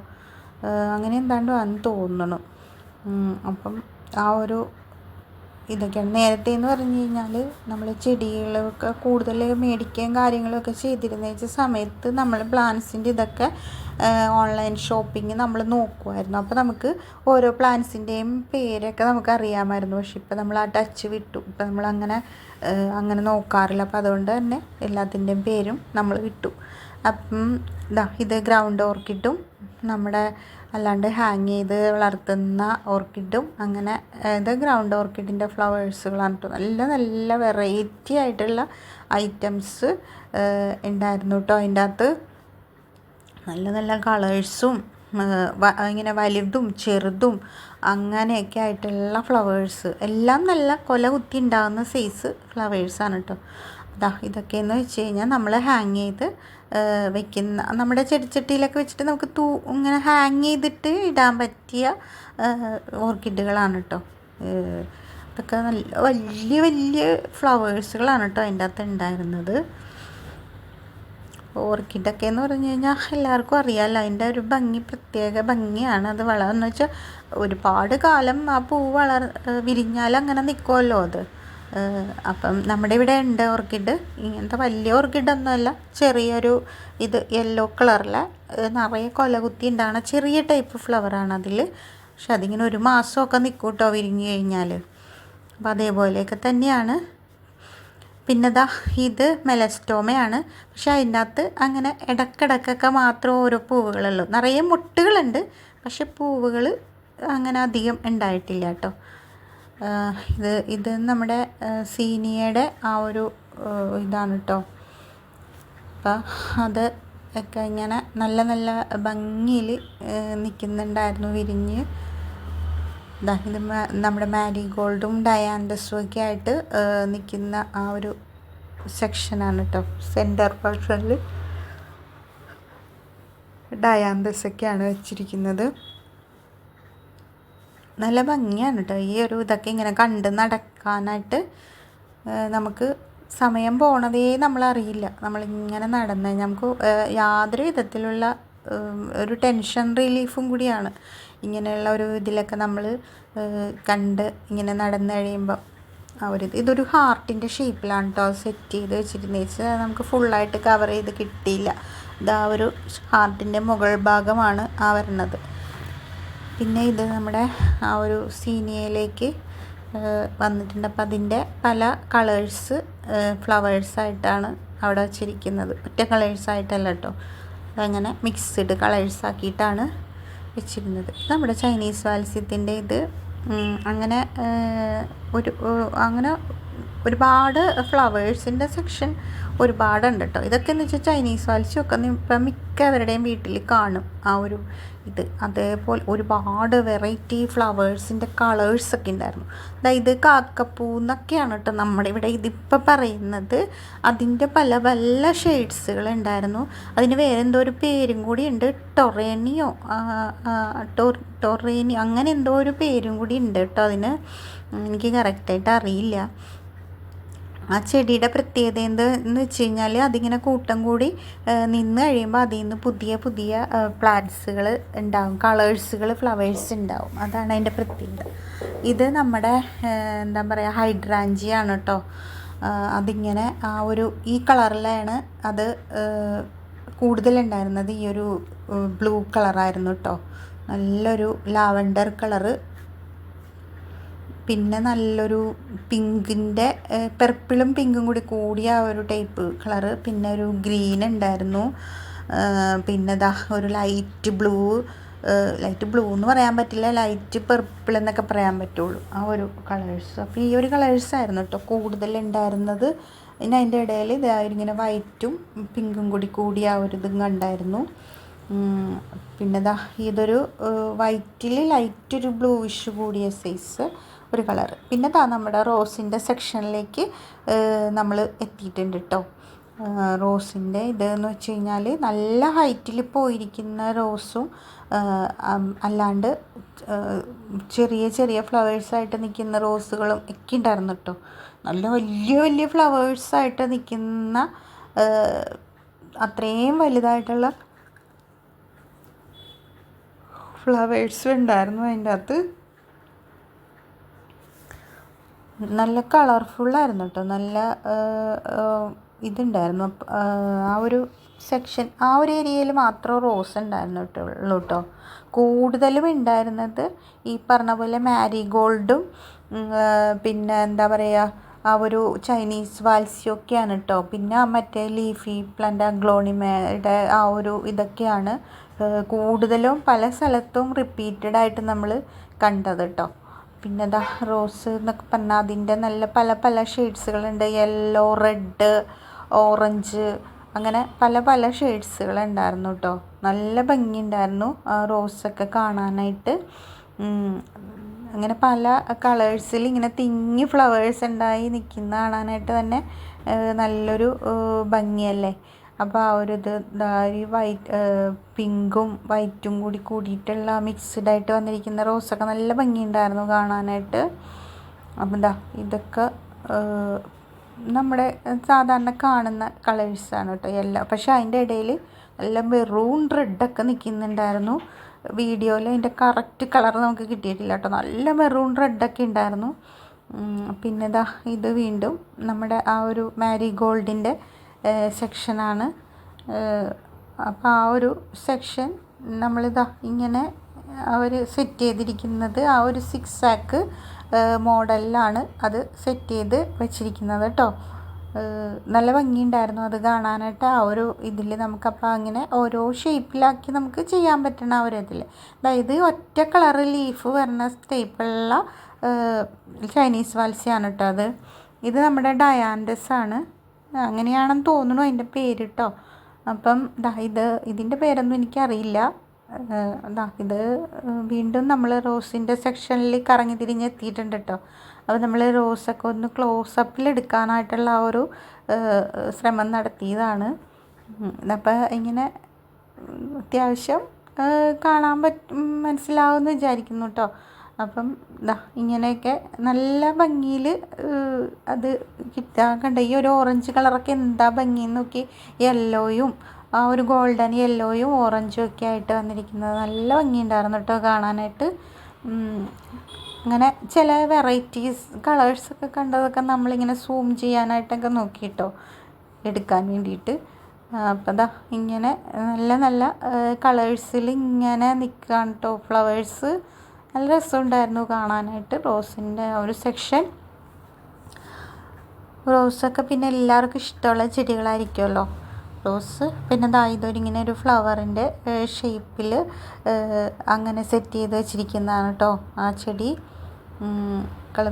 അങ്ങനെ എന്താണ്ടോ ആന്ന് തോന്നണം. അപ്പം ആ ഒരു ഇതൊക്കെയാണ്. നേരത്തെ എന്ന് പറഞ്ഞു കഴിഞ്ഞാൽ നമ്മൾ ചെടികളൊക്കെ കൂടുതൽ മേടിക്കുകയും കാര്യങ്ങളൊക്കെ ചെയ്തിരുന്ന സമയത്ത് നമ്മൾ പ്ലാന്റ്സിൻ്റെ ഇതൊക്കെ ഓൺലൈൻ ഷോപ്പിംഗ് നമ്മൾ നോക്കുമായിരുന്നു. അപ്പോൾ നമുക്ക് ഓരോ പ്ലാന്റ്സിൻ്റെയും പേരൊക്കെ നമുക്ക് അറിയാമായിരുന്നു. പക്ഷെ ഇപ്പം നമ്മൾ ആ ടച്ച് വിട്ടു. ഇപ്പം നമ്മളങ്ങനെ നോക്കാറില്ല. അപ്പോൾ അതുകൊണ്ട് തന്നെ എല്ലാത്തിൻ്റെയും പേരും നമ്മൾ വിട്ടു. അപ്പം ഇത് ഗ്രൗണ്ട് ഓർക്കിഡും നമ്മുടെ അല്ലാണ്ട് ഹാങ് ചെയ്ത് വളർത്തുന്ന ഓർക്കിഡും അങ്ങനെ ഇത് ഗ്രൗണ്ട് ഓർക്കിഡിൻ്റെ ഫ്ലവേഴ്സുകളാണ് കേട്ടോ. നല്ല നല്ല വെറൈറ്റി ആയിട്ടുള്ള ഐറ്റംസ് ഉണ്ടായിരുന്നു കേട്ടോ. അതിൻ്റെ അകത്ത് നല്ല നല്ല കളേഴ്സും ഇങ്ങനെ വലുതും ചെറുതും അങ്ങനെയൊക്കെ ആയിട്ടുള്ള ഫ്ലവേഴ്സ് എല്ലാം നല്ല കൊല കുത്തി ഉണ്ടാകുന്ന സൈസ് ഫ്ലവേഴ്സാണ് കേട്ടോ. ഇതൊക്കെയെന്ന് വെച്ച് കഴിഞ്ഞാൽ നമ്മൾ ഹാങ് ചെയ്ത് വെക്കുന്ന നമ്മുടെ ചെടിച്ചട്ടിയിലൊക്കെ വെച്ചിട്ട് നമുക്ക് ഇങ്ങനെ ഹാങ് ചെയ്തിട്ട് ഇടാൻ പറ്റിയ ഓർക്കിഡുകളാണ് കേട്ടോ. ഇതൊക്കെ നല്ല വലിയ വലിയ ഫ്ലവേഴ്സുകളാണ് കേട്ടോ അതിൻ്റെ അകത്ത് ഉണ്ടായിരുന്നത്. ഓർക്കിഡൊക്കെ എന്ന് പറഞ്ഞു കഴിഞ്ഞാൽ എല്ലാവർക്കും അറിയാമല്ലോ, അതിൻ്റെ ഒരു പ്രത്യേക ഭംഗിയാണ്. അത് വളർന്നു വെച്ചാൽ ഒരുപാട് കാലം ആ പൂവ് വിരിഞ്ഞാൽ അങ്ങനെ നിൽക്കുമല്ലോ അത്. അപ്പം നമ്മുടെ ഇവിടെ ഉണ്ട് ഓർക്കിഡ്. ഇങ്ങനത്തെ വലിയ ഓർക്കിഡൊന്നുമല്ല, ചെറിയൊരു ഇത് യെല്ലോ കളറിലെ നിറയെ കൊലകുത്തി ഉണ്ടാകുന്ന ചെറിയ ടൈപ്പ് ഫ്ലവറാണ് അതിൽ. പക്ഷെ അതിങ്ങനെ ഒരു മാസമൊക്കെ നിൽക്കും കേട്ടോ വിരിഞ്ഞ് കഴിഞ്ഞാൽ. അപ്പം അതേപോലെയൊക്കെ തന്നെയാണ്. പിന്നെ ഇത് മെലസ്റ്റോമയാണ്. പക്ഷെ അതിൻ്റെ അകത്ത് അങ്ങനെ ഇടക്കിടക്കൊക്കെ മാത്രം ഓരോ പൂവുകളുള്ളൂ. നിറയെ മുട്ടുകളുണ്ട്, പക്ഷെ പൂവുകൾ അങ്ങനെ അധികം ഉണ്ടായിട്ടില്ല കേട്ടോ. ഇത് നമ്മുടെ സീനിയയുടെ ആ ഒരു ഇതാണ് കേട്ടോ. അപ്പം അത് ഒക്കെ ഇങ്ങനെ നല്ല നല്ല ഭംഗിയിൽ നിൽക്കുന്നുണ്ടായിരുന്നു വിരിഞ്ഞ്. ഇത് നമ്മുടെ മാരിഗോൾഡും ഡയാൻഡസും ഒക്കെ ആയിട്ട് നിൽക്കുന്ന ആ ഒരു സെക്ഷനാണ് കേട്ടോ. സെൻറ്റർ പോർഷനിൽ ഡയാൻഡസൊക്കെയാണ് വെച്ചിരിക്കുന്നത്. നല്ല ഭംഗിയാണ് കേട്ടോ ഈ ഒരു ഇതൊക്കെ ഇങ്ങനെ കണ്ട് നടക്കാനായിട്ട്. നമുക്ക് സമയം പോണതേ നമ്മളറിയില്ല. നമ്മളിങ്ങനെ നടന്ന് നമുക്ക് യാതൊരു വിധത്തിലുള്ള ഒരു ടെൻഷൻ റിലീഫും കൂടിയാണ് ഇങ്ങനെയുള്ള ഒരു ഇതിലൊക്കെ നമ്മൾ കണ്ട് ഇങ്ങനെ നടന്നു കഴിയുമ്പോൾ ആ ഒരു ഇതൊരു ഹാർട്ടിൻ്റെ ഷേപ്പിലാണ് കേട്ടോ സെറ്റ് ചെയ്ത് വെച്ചിരുന്നത്. നമുക്ക് ഫുള്ളായിട്ട് കവർ ചെയ്ത് കിട്ടിയില്ല. ഇതാ ഒരു ഹാർട്ടിൻ്റെ മുകൾ ഭാഗമാണ് ആ വരുന്നത്. പിന്നെ ഇത് നമ്മുടെ ആ ഒരു സീനിയയിലേക്ക് വന്നിട്ടുണ്ട്. അപ്പം അതിൻ്റെ പല കളേഴ്സ് ഫ്ലവേഴ്സായിട്ടാണ് അവിടെ വച്ചിരിക്കുന്നത്. ഒറ്റ കളേഴ്സായിട്ടല്ല കേട്ടോ, അതങ്ങനെ മിക്സ്ഡ് കളേഴ്സാക്കിയിട്ടാണ് വെച്ചിരുന്നത്. നമ്മുടെ ചൈനീസ് വാത്സ്യത്തിൻ്റെ ഇത് അങ്ങനെ അങ്ങനെ ഒരുപാട് ഫ്ലവേഴ്സിൻ്റെ സെക്ഷൻ ഒരുപാടുണ്ട് കേട്ടോ. ഇതൊക്കെ എന്ന് വെച്ചാൽ ചൈനീസ് വാത്സ്യമൊക്കെ ഇപ്പം മിക്കവരുടെയും വീട്ടിൽ കാണും ആ ഒരു ഇത്. അതേപോലെ ഒരുപാട് വെറൈറ്റി ഫ്ലവേഴ്സിൻ്റെ കളേഴ്സൊക്കെ ഉണ്ടായിരുന്നു. അതായത് കാക്കപ്പൂ എന്നൊക്കെയാണ് കേട്ടോ നമ്മുടെ ഇവിടെ ഇതിപ്പോൾ പറയുന്നത്. അതിൻ്റെ പല പല ഷെയ്ഡ്സുകൾ ഉണ്ടായിരുന്നു. അതിന് വേറെ എന്തോ ഒരു പേരും കൂടി ഉണ്ട്, ടൊറേനിയോ ടൊറേനി അങ്ങനെ എന്തോ ഒരു പേരും കൂടി ഉണ്ട് കേട്ടോ. അതിന് എനിക്ക് കറക്റ്റായിട്ട് അറിയില്ല. ആ ചെടിയുടെ പ്രത്യേകത എന്തെന്ന് വെച്ച് കഴിഞ്ഞാൽ അതിങ്ങനെ കൂട്ടം കൂടി നിന്ന് കഴിയുമ്പോൾ അതിൽ നിന്ന് പുതിയ പുതിയ പ്ലാന്റ്സുകൾ ഉണ്ടാവും, കളേഴ്സുകൾ ഫ്ലവേഴ്സ് ഉണ്ടാവും. അതാണ് അതിൻ്റെ പ്രത്യേകത. ഇത് നമ്മുടെ എന്താ പറയുക ഹൈഡ്രാഞ്ചിയാണ് കേട്ടോ. അതിങ്ങനെ ആ ഒരു ഈ കളറിലാണ് അത് കൂടുതലുണ്ടായിരുന്നത്. ഈ ഒരു ബ്ലൂ കളറായിരുന്നു കേട്ടോ. നല്ലൊരു ലാവൻഡർ കളറ്, പിന്നെ നല്ലൊരു പിങ്കിൻ്റെ പെർപ്പിളും പിങ്കും കൂടി കൂടിയ ഒരു ടൈപ്പ് കളറ്, പിന്നെ ഒരു ഗ്രീൻ ഉണ്ടായിരുന്നു, പിന്നെ ഒരു ലൈറ്റ് ബ്ലൂ, ലൈറ്റ് ബ്ലൂ എന്ന് പറയാൻ പറ്റില്ല, ലൈറ്റ് പെർപ്പിൾ എന്നൊക്കെ പറയാൻ പറ്റുള്ളൂ ആ ഒരു കളേഴ്സ്. അപ്പോൾ ഈ ഒരു കളേഴ്സായിരുന്നു കേട്ടോ കൂടുതലുണ്ടായിരുന്നത്. പിന്നെ അതിൻ്റെ ഇടയിൽ ഇങ്ങനെ വൈറ്റും പിങ്കും കൂടി ആ ഒരു ഇതും കണ്ടായിരുന്നു. പിന്നെ ഇതൊരു വൈറ്റിൽ ലൈറ്റ് ഒരു ബ്ലൂയിഷ് കൂടിയ സൈസ് ഒരു കളർ. പിന്നെ നമ്മുടെ റോസിൻ്റെ സെക്ഷനിലേക്ക് നമ്മൾ എത്തിയിട്ടുണ്ട് കേട്ടോ. റോസിൻ്റെ ഇതെന്ന് വെച്ച് കഴിഞ്ഞാൽ നല്ല ഹൈറ്റിൽ പോയിരിക്കുന്ന റോസും അല്ലാണ്ട് ചെറിയ ചെറിയ ഫ്ലവേഴ്സായിട്ട് നിൽക്കുന്ന റോസുകളും ഒക്കെ ഉണ്ടായിരുന്നു കേട്ടോ. നല്ല വലിയ വലിയ ഫ്ലവേഴ്സായിട്ട് നിൽക്കുന്ന അത്രയും വലുതായിട്ടുള്ള ഫ്ലവേഴ്സും ഉണ്ടായിരുന്നു അതിൻ്റെ അകത്ത്. നല്ല കളർഫുള്ളായിരുന്നു കേട്ടോ. നല്ല ഇതുണ്ടായിരുന്നു. ആ ഒരു സെക്ഷൻ ആ ഒരു ഏരിയയിൽ മാത്രം റോസ് ഉണ്ടായിരുന്നു കേട്ടോ. കൂടുതലും ഉണ്ടായിരുന്നത് ഈ പറഞ്ഞ പോലെ മാരിഗോൾഡും പിന്നെ എന്താ പറയുക ആ ഒരു ചൈനീസ് വാൽസിയൊക്കെയാണ് കേട്ടോ. പിന്നെ മറ്റേ ലീഫി പ്ലാന്റ് അഗ്ലോണിമയുടെ ആ ഒരു ഇതൊക്കെയാണ് കൂടുതലും പല സ്ഥലത്തും റിപ്പീറ്റഡ് ആയിട്ട് നമ്മൾ കണ്ടത് കേട്ടോ. പിന്നെ റോസ് എന്നൊക്കെ പറഞ്ഞാൽ അതിൻ്റെ നല്ല പല പല ഷെയ്ഡ്സുകളുണ്ട്. യെല്ലോ, റെഡ്, ഓറഞ്ച്, അങ്ങനെ പല പല ഷെയ്ഡ്സുകളുണ്ടായിരുന്നു കേട്ടോ. നല്ല ഭംഗിയുണ്ടായിരുന്നു ആ റോസൊക്കെ കാണാനായിട്ട്. അങ്ങനെ പല കളേഴ്സിൽ ഇങ്ങനെ തിങ്ങി ഫ്ലവേഴ്സ് ഉണ്ടായി നിൽക്കുന്ന കാണാനായിട്ട് തന്നെ നല്ലൊരു ഭംഗിയല്ലേ. അപ്പോൾ ആ ഒരു ഈ പിങ്കും വൈറ്റും കൂടിയിട്ടുള്ള മിക്സ്ഡായിട്ട് വന്നിരിക്കുന്ന റോസൊക്കെ നല്ല ഭംഗിയുണ്ടായിരുന്നു കാണാനായിട്ട്. അപ്പം ഇതൊക്കെ നമ്മുടെ സാധാരണ കാണുന്ന കളേഴ്സാണ് കേട്ടോ എല്ലാം. പക്ഷെ അതിൻ്റെ ഇടയിൽ നല്ല മെറൂൺ റെഡൊക്കെ നിൽക്കുന്നുണ്ടായിരുന്നു. വീഡിയോയിൽ അതിൻ്റെ കറക്റ്റ് കളർ നമുക്ക് കിട്ടിയിട്ടില്ല കേട്ടോ. നല്ല മെറൂൺ റെഡൊക്കെ ഉണ്ടായിരുന്നു. പിന്നെ ഇത് വീണ്ടും നമ്മുടെ ആ ഒരു മാരിഗോൾഡിൻ്റെ സെക്ഷനാണ്. അപ്പോൾ ആ ഒരു സെക്ഷൻ ഇങ്ങനെ അവർ സെറ്റ് ചെയ്തിരിക്കുന്നത് ആ ഒരു 6 ആക്ക് മോഡലിലാണ് അത് സെറ്റ് ചെയ്ത് വെച്ചിരിക്കുന്നത് കേട്ടോ. നല്ല ഭംഗിയുണ്ടായിരുന്നു അത് കാണാനായിട്ട്. ആ ഒരു ഇതിൽ നമുക്കപ്പോൾ അങ്ങനെ ഓരോ ഷേപ്പിലാക്കി നമുക്ക് ചെയ്യാൻ പറ്റണ ആ ഒരു ഇതിൽ. അതായത് ഒറ്റ കളറ് ലീഫ് വരുന്ന ടൈപ്പുള്ള ചൈനീസ് വാൽസിയാണ് കേട്ടോ അത്. ഇത് നമ്മുടെ ഡയാൻഡസ് ആണ്, അങ്ങനെയാണെന്ന് തോന്നുന്നു അതിൻ്റെ പേര് കേട്ടോ. അപ്പം ഇതിൻ്റെ പേരൊന്നും എനിക്കറിയില്ല. ഇത് വീണ്ടും നമ്മൾ റോസിൻ്റെ സെക്ഷനിൽ കറങ്ങി തിരിഞ്ഞെത്തിയിട്ടുണ്ട് കേട്ടോ. അപ്പോൾ നമ്മൾ റോസൊക്കെ ഒന്ന് ക്ലോസപ്പിൽ എടുക്കാനായിട്ടുള്ള ആ ഒരു ശ്രമം നടത്തിയതാണ്. അപ്പോൾ ഇങ്ങനെ അത്യാവശ്യം കാണാൻ മനസ്സിലാവുമെന്ന് വിചാരിക്കുന്നു കേട്ടോ. അപ്പം ഇങ്ങനെയൊക്കെ നല്ല ഭംഗിയിൽ അത് കിട്ടാൻ കണ്ട ഈ ഒരു ഓറഞ്ച് കളറൊക്കെ എന്താ ഭംഗിയെന്ന് നോക്കി. യെല്ലോയും ആ ഒരു ഗോൾഡൻ യെല്ലോയും ഓറഞ്ചും ഒക്കെ ആയിട്ട് വന്നിരിക്കുന്നത് നല്ല ഭംഗിയുണ്ടായിരുന്നു കേട്ടോ കാണാനായിട്ട്. അങ്ങനെ ചില വെറൈറ്റീസ് കളേഴ്സൊക്കെ കണ്ടതൊക്കെ നമ്മളിങ്ങനെ സൂം ചെയ്യാനായിട്ടൊക്കെ നോക്കി കേട്ടോ എടുക്കാൻ വേണ്ടിയിട്ട്. അപ്പം ഇങ്ങനെ നല്ല നല്ല കളേഴ്സിൽ ഇങ്ങനെ നിൽക്കുകയാണ് കേട്ടോ ഫ്ലവേഴ്സ്. നല്ല രസമുണ്ടായിരുന്നു കാണാനായിട്ട് റോസിൻ്റെ ഒരു സെക്ഷൻ. റോസൊക്കെ പിന്നെ എല്ലാവർക്കും ഇഷ്ടമുള്ള ചെടികളായിരിക്കുമല്ലോ റോസ്. പിന്നെ ഇതൊരിങ്ങനെ ഒരു ഫ്ലവറിൻ്റെ ഷേപ്പിൽ അങ്ങനെ സെറ്റ് ചെയ്ത് വെച്ചിരിക്കുന്നതാണ് കേട്ടോ ആ ചെടി.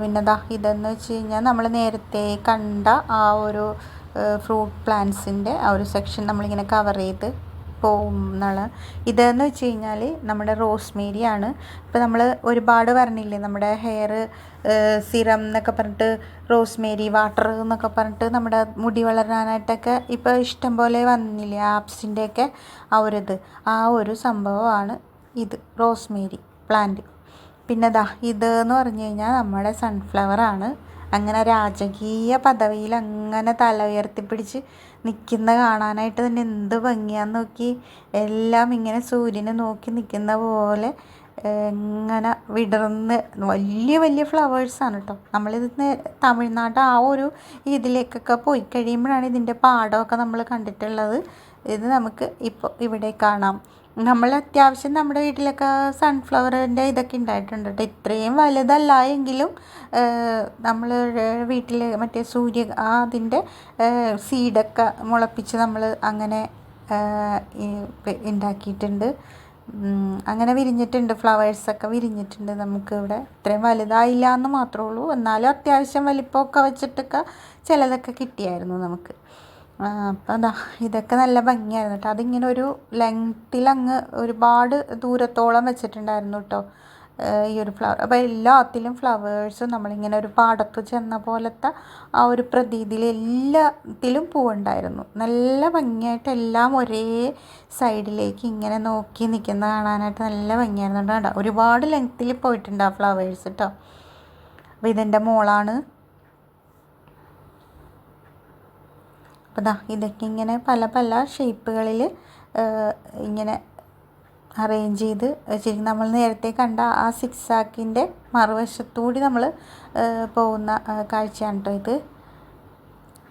പിന്നെ ഇതെന്ന് വെച്ച് കഴിഞ്ഞാൽ നമ്മൾ നേരത്തെ കണ്ട ആ ഒരു ഫ്രൂട്ട് പ്ലാന്റ്സിൻ്റെ ആ ഒരു സെക്ഷൻ നമ്മളിങ്ങനെ കവർ ചെയ്ത് പോകും എന്നുള്ള. ഇതെന്ന് വെച്ച് കഴിഞ്ഞാൽ നമ്മുടെ റോസ്മേരിയാണ്. ഇപ്പോൾ നമ്മൾ ഒരുപാട് പറഞ്ഞില്ലേ നമ്മുടെ ഹെയർ സിറം എന്നൊക്കെ പറഞ്ഞിട്ട് റോസ്മേരി വാട്ടർ എന്നൊക്കെ പറഞ്ഞിട്ട് നമ്മുടെ മുടി വളരാനായിട്ടൊക്കെ ഇപ്പോൾ ഇഷ്ടം പോലെ വന്നില്ലേ ആപ്സിൻ്റെയൊക്കെ ആ ഒരു സംഭവമാണ് ഇത് റോസ്മേരി പ്ലാന്റ്. പിന്നെ ഇതെന്ന് പറഞ്ഞു കഴിഞ്ഞാൽ നമ്മുടെ സൺഫ്ലവറാണ്. അങ്ങനെ രാജകീയ പദവിയിൽ അങ്ങനെ തല ഉയർത്തിപ്പിടിച്ച് നിൽക്കുന്ന കാണാനായിട്ട് തന്നെ എന്ത് ഭംഗിയാന്ന് നോക്കി. എല്ലാം ഇങ്ങനെ സൂര്യനെ നോക്കി നിൽക്കുന്ന പോലെ ഇങ്ങനെ വിടർന്ന് വലിയ വലിയ ഫ്ലവേഴ്സാണ് കേട്ടോ. നമ്മളിത് തമിഴ്നാട് ആ ഒരു ഇതിലേക്കൊക്കെ പോയി കഴിയുമ്പോഴാണ് ഇതിൻ്റെ പാടമൊക്കെ നമ്മൾ കണ്ടിട്ടുള്ളത്. ഇത് നമുക്ക് ഇപ്പോൾ ഇവിടെ കാണാം. നമ്മൾ അത്യാവശ്യം നമ്മുടെ വീട്ടിലൊക്കെ സൺഫ്ലവറിൻ്റെ ഇതൊക്കെ ഉണ്ടായിട്ടുണ്ട് കേട്ടോ. ഇത്രയും വലുതല്ല എങ്കിലും നമ്മൾ വീട്ടിൽ മറ്റേ അതിൻ്റെ സീഡൊക്കെ മുളപ്പിച്ച് നമ്മൾ അങ്ങനെ ഉണ്ടാക്കിയിട്ടുണ്ട്. അങ്ങനെ വിരിഞ്ഞിട്ടുണ്ട്, ഫ്ലവേഴ്സൊക്കെ വിരിഞ്ഞിട്ടുണ്ട് നമുക്ക് ഇവിടെ. ഇത്രയും വലുതായില്ല എന്ന് മാത്രമേ ഉള്ളൂ, എന്നാലും അത്യാവശ്യം വലിപ്പമൊക്കെ വെച്ചിട്ടൊക്കെ ചിലതൊക്കെ കിട്ടിയായിരുന്നു നമുക്ക്. അപ്പം അതാ ഇതൊക്കെ നല്ല ഭംഗിയായിരുന്നു കേട്ടോ. അതിങ്ങനെ ഒരു ലെങ്ത്തിലങ്ങ് ഒരുപാട് ദൂരത്തോളം വെച്ചിട്ടുണ്ടായിരുന്നു കേട്ടോ ഈ ഒരു ഫ്ലവർ. അപ്പോൾ എല്ലാത്തിലും ഫ്ലവേഴ്സും നമ്മളിങ്ങനെ ഒരു പാടത്ത് ചെന്ന പോലത്തെ ആ ഒരു പ്രതീതിയിൽ എല്ലാത്തിലും പൂവുണ്ടായിരുന്നു. നല്ല ഭംഗിയായിട്ട് എല്ലാം ഒരേ സൈഡിലേക്ക് ഇങ്ങനെ നോക്കി നിൽക്കുന്ന കാണാനായിട്ട് നല്ല ഭംഗിയായിരുന്നു കേട്ടോ. ഒരുപാട് ലെങ്ത്തിൽ പോയിട്ടുണ്ട് ആ ഫ്ലവേഴ്സ് കേട്ടോ. അപ്പോൾ ഇതെൻ്റെ മോളാണ്. അപ്പോൾ ഇതൊക്കെ ഇങ്ങനെ പല പല ഷേപ്പുകളിൽ ഇങ്ങനെ അറേഞ്ച് ചെയ്ത് വെച്ചിരിക്കും. നമ്മൾ നേരത്തെ കണ്ട ആ സിക്സാക്കിൻ്റെ മറുവശത്തുകൂടി നമ്മൾ പോകുന്ന കാഴ്ചയാണ് കേട്ടോ ഇത്.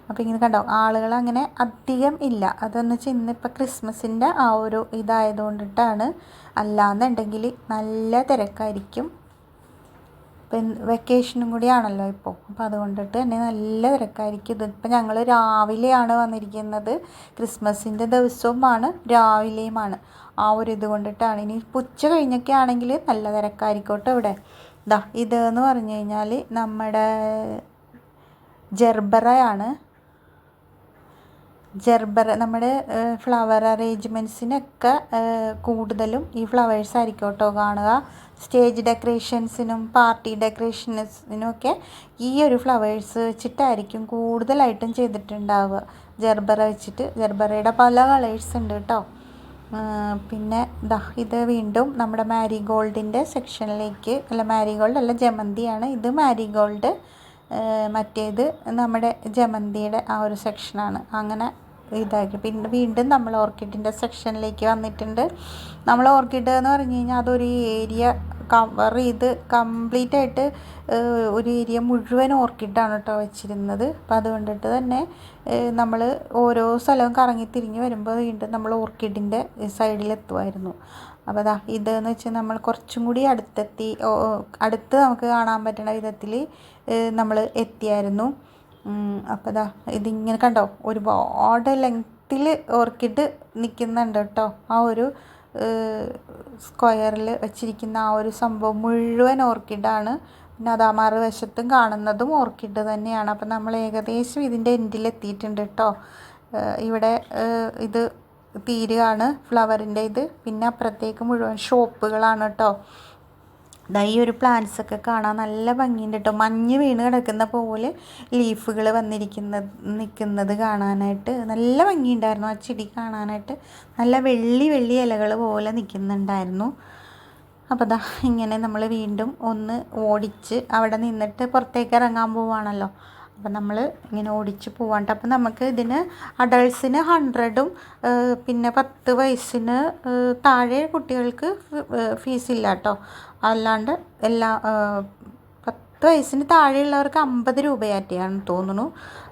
അപ്പോൾ ഇങ്ങനെ കണ്ടോ, ആളുകൾ അങ്ങനെ അധികം ഇല്ല. അതെന്ന് വെച്ചാൽ ഇന്നിപ്പോൾ ക്രിസ്മസിൻ്റെ ആ ഒരു ഇതായതുകൊണ്ടിട്ടാണ്. അല്ലാന്നുണ്ടെങ്കിൽ നല്ല തിരക്കായിരിക്കും. വെക്കേഷനും കൂടിയാണല്ലോ ഇപ്പോൾ, അപ്പോൾ അതുകൊണ്ടിട്ട് തന്നെ നല്ല തിരക്കായിരിക്കും. ഇതിപ്പോൾ ഞങ്ങൾ രാവിലെയാണ് വന്നിരിക്കുന്നത്, ക്രിസ്മസിൻ്റെ ദിവസവുമാണ് രാവിലെയുമാണ്. ആ ഒരു ഇത് കൊണ്ടിട്ടാണ്. ഇനി ഉച്ച കഴിഞ്ഞൊക്കെ ആണെങ്കിൽ നല്ല തിരക്കായിരിക്കോട്ടെ ഇവിടെ. ഇതെന്ന് പറഞ്ഞു കഴിഞ്ഞാൽ നമ്മുടെ ജെർബറയാണ്. നമ്മുടെ ഫ്ലവർ അറേഞ്ച്മെൻറ്റ്സിനൊക്കെ കൂടുതലും ഈ ഫ്ലവേഴ്സ് ആയിരിക്കും കേട്ടോ കാണുക. സ്റ്റേജ് ഡെക്കറേഷൻസിനും പാർട്ടി ഡെക്കറേഷൻസിനും ഒക്കെ ഈ ഒരു ഫ്ലവേഴ്സ് വെച്ചിട്ടായിരിക്കും കൂടുതലായിട്ടും ചെയ്തിട്ടുണ്ടാവുക. ജെർബറ വെച്ചിട്ട്, ജെർബറയുടെ പല കളേഴ്സ് ഉണ്ട് കേട്ടോ. പിന്നെ ഇത് വീണ്ടും നമ്മുടെ മാരിഗോൾഡിൻ്റെ സെക്ഷനിലേക്ക്, മാരിഗോൾഡ് അല്ല, ജമന്തിയാണ് ഇത്. മാരിഗോൾഡ്, മറ്റേത് നമ്മുടെ ജമന്തിയുടെ ആ ഒരു സെക്ഷനാണ്. അങ്ങനെ ഇതാക്കി പിന്നെ വീണ്ടും നമ്മൾ ഓർക്കിഡിൻ്റെ സെക്ഷനിലേക്ക് വന്നിട്ടുണ്ട്. നമ്മൾ ഓർക്കിഡ് എന്ന് പറഞ്ഞു കഴിഞ്ഞാൽ അതൊരു ഏരിയ കവർ ചെയ്ത് കംപ്ലീറ്റ് ആയിട്ട് ഒരു ഏരിയ മുഴുവൻ ഓർക്കിഡാണ് കേട്ടോ വെച്ചിരുന്നത്. അപ്പോൾ അതുകൊണ്ടിട്ട് തന്നെ നമ്മൾ ഓരോ സ്ഥലവും കറങ്ങി തിരിഞ്ഞ് വരുമ്പോൾ വീണ്ടും നമ്മൾ ഓർക്കിഡിൻ്റെ സൈഡിലെത്തുമായിരുന്നു. അപ്പോൾ ഇതെന്ന് വെച്ചാൽ നമ്മൾ കുറച്ചും കൂടി അടുത്ത് നമുക്ക് കാണാൻ പറ്റുന്ന വിധത്തിൽ നമ്മൾ എത്തിയായിരുന്നു. അപ്പോൾ ഇതിങ്ങനെ കണ്ടോ, ഒരുപാട് ലെങ്ത്തിൽ ഓർക്കിഡ് നിൽക്കുന്നുണ്ട് കേട്ടോ. ആ ഒരു സ്ക്വയറിൽ വെച്ചിരിക്കുന്ന ആ ഒരു സംഭവം മുഴുവൻ ഓർക്കിഡാണ്. പിന്നെ മറുവശത്തും കാണുന്നതും ഓർക്കിഡ് തന്നെയാണ്. അപ്പം നമ്മൾ ഏകദേശം ഇതിൻ്റെ എൻഡിലെത്തിയിട്ടുണ്ട് കേട്ടോ. ഇവിടെ ഇത് തീരുകയാണ് ഫ്ലവറിൻ്റെ ഇത്. പിന്നെ അപ്പുറത്തേക്ക് മുഴുവൻ ഷോപ്പുകളാണ് കേട്ടോ. ഈ ഒരു പ്ലാന്റ്സൊക്കെ കാണാൻ നല്ല ഭംഗിയുണ്ട് കേട്ടോ. മഞ്ഞ് വീണ് കിടക്കുന്ന പോലെ ലീഫുകൾ നിൽക്കുന്നത് കാണാനായിട്ട് നല്ല ഭംഗിയുണ്ടായിരുന്നു. ആ ചെടി കാണാനായിട്ട് നല്ല വെള്ളി ഇലകൾ പോലെ നിൽക്കുന്നുണ്ടായിരുന്നു. അപ്പോൾ ഇങ്ങനെ നമ്മൾ വീണ്ടും ഒന്ന് ഓടിച്ച് അവിടെ നിന്നിട്ട് പുറത്തേക്ക് ഇറങ്ങാൻ പോവുകയാണല്ലോ. അപ്പം നമ്മൾ ഇങ്ങനെ ഓടിച്ച് പോവാണ്ട്. അപ്പം നമുക്ക് ഇതിന് അഡൾട്ട്സിന് 100ഉം പിന്നെ 10 വയസ്സിന് താഴെ കുട്ടികൾക്ക് ഫീസില്ല കേട്ടോ. അല്ലാണ്ട് 10 വയസ്സിന് താഴെയുള്ളവർക്ക് 50 രൂപയായിട്ടാണ് തോന്നുന്നു.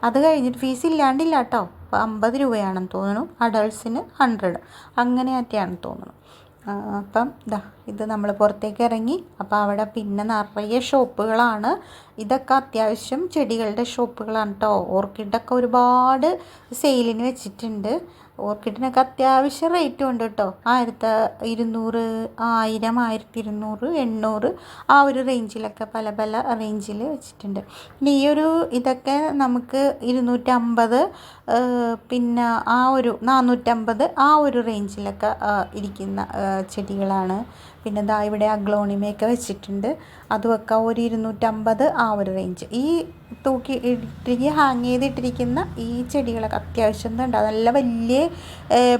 അത് കഴിഞ്ഞിട്ട് ഫീസ് ഇല്ലാണ്ടില്ല കേട്ടോ, 50 രൂപയാണെന്ന് തോന്നുന്നു. അഡൾട്ട്സിന് 100 അങ്ങനെയായിട്ടാണ് തോന്നുന്നു. അപ്പം ഇത് നമ്മൾ പുറത്തേക്ക് ഇറങ്ങി. അപ്പോൾ അവിടെ പിന്നെ നിറയെ ഷോപ്പുകളാണ്. ഇതൊക്കെ അത്യാവശ്യം ചെടികളുടെ ഷോപ്പുകളാണ് കേട്ടോ. ഓർക്കിഡൊക്കെ ഒരുപാട് സെയിലിന് വെച്ചിട്ടുണ്ട്. ഓർക്കിഡിനൊക്കെ അത്യാവശ്യം റേറ്റും ഉണ്ട് കേട്ടോ. 1200, 1000, 1200, 800 ആ ഒരു റേഞ്ചിലൊക്കെ പല റേഞ്ചിൽ വെച്ചിട്ടുണ്ട്. പിന്നെ ഈ ഒരു ഇതൊക്കെ നമുക്ക് 250, പിന്നെ ആ ഒരു 450 ആ ഒരു റേഞ്ചിലൊക്കെ ഇരിക്കുന്ന ചെടികളാണ്. പിന്നെ ഇവിടെ അഗ്ലോണിമയൊക്കെ വെച്ചിട്ടുണ്ട്. അതുമൊക്കെ ഒരു 250 ആ ഒരു റേഞ്ച്. ഈ ഹാങ് ചെയ്തിട്ടിരിക്കുന്ന ഈ ചെടികളൊക്കെ അത്യാവശ്യം നല്ല വലിയ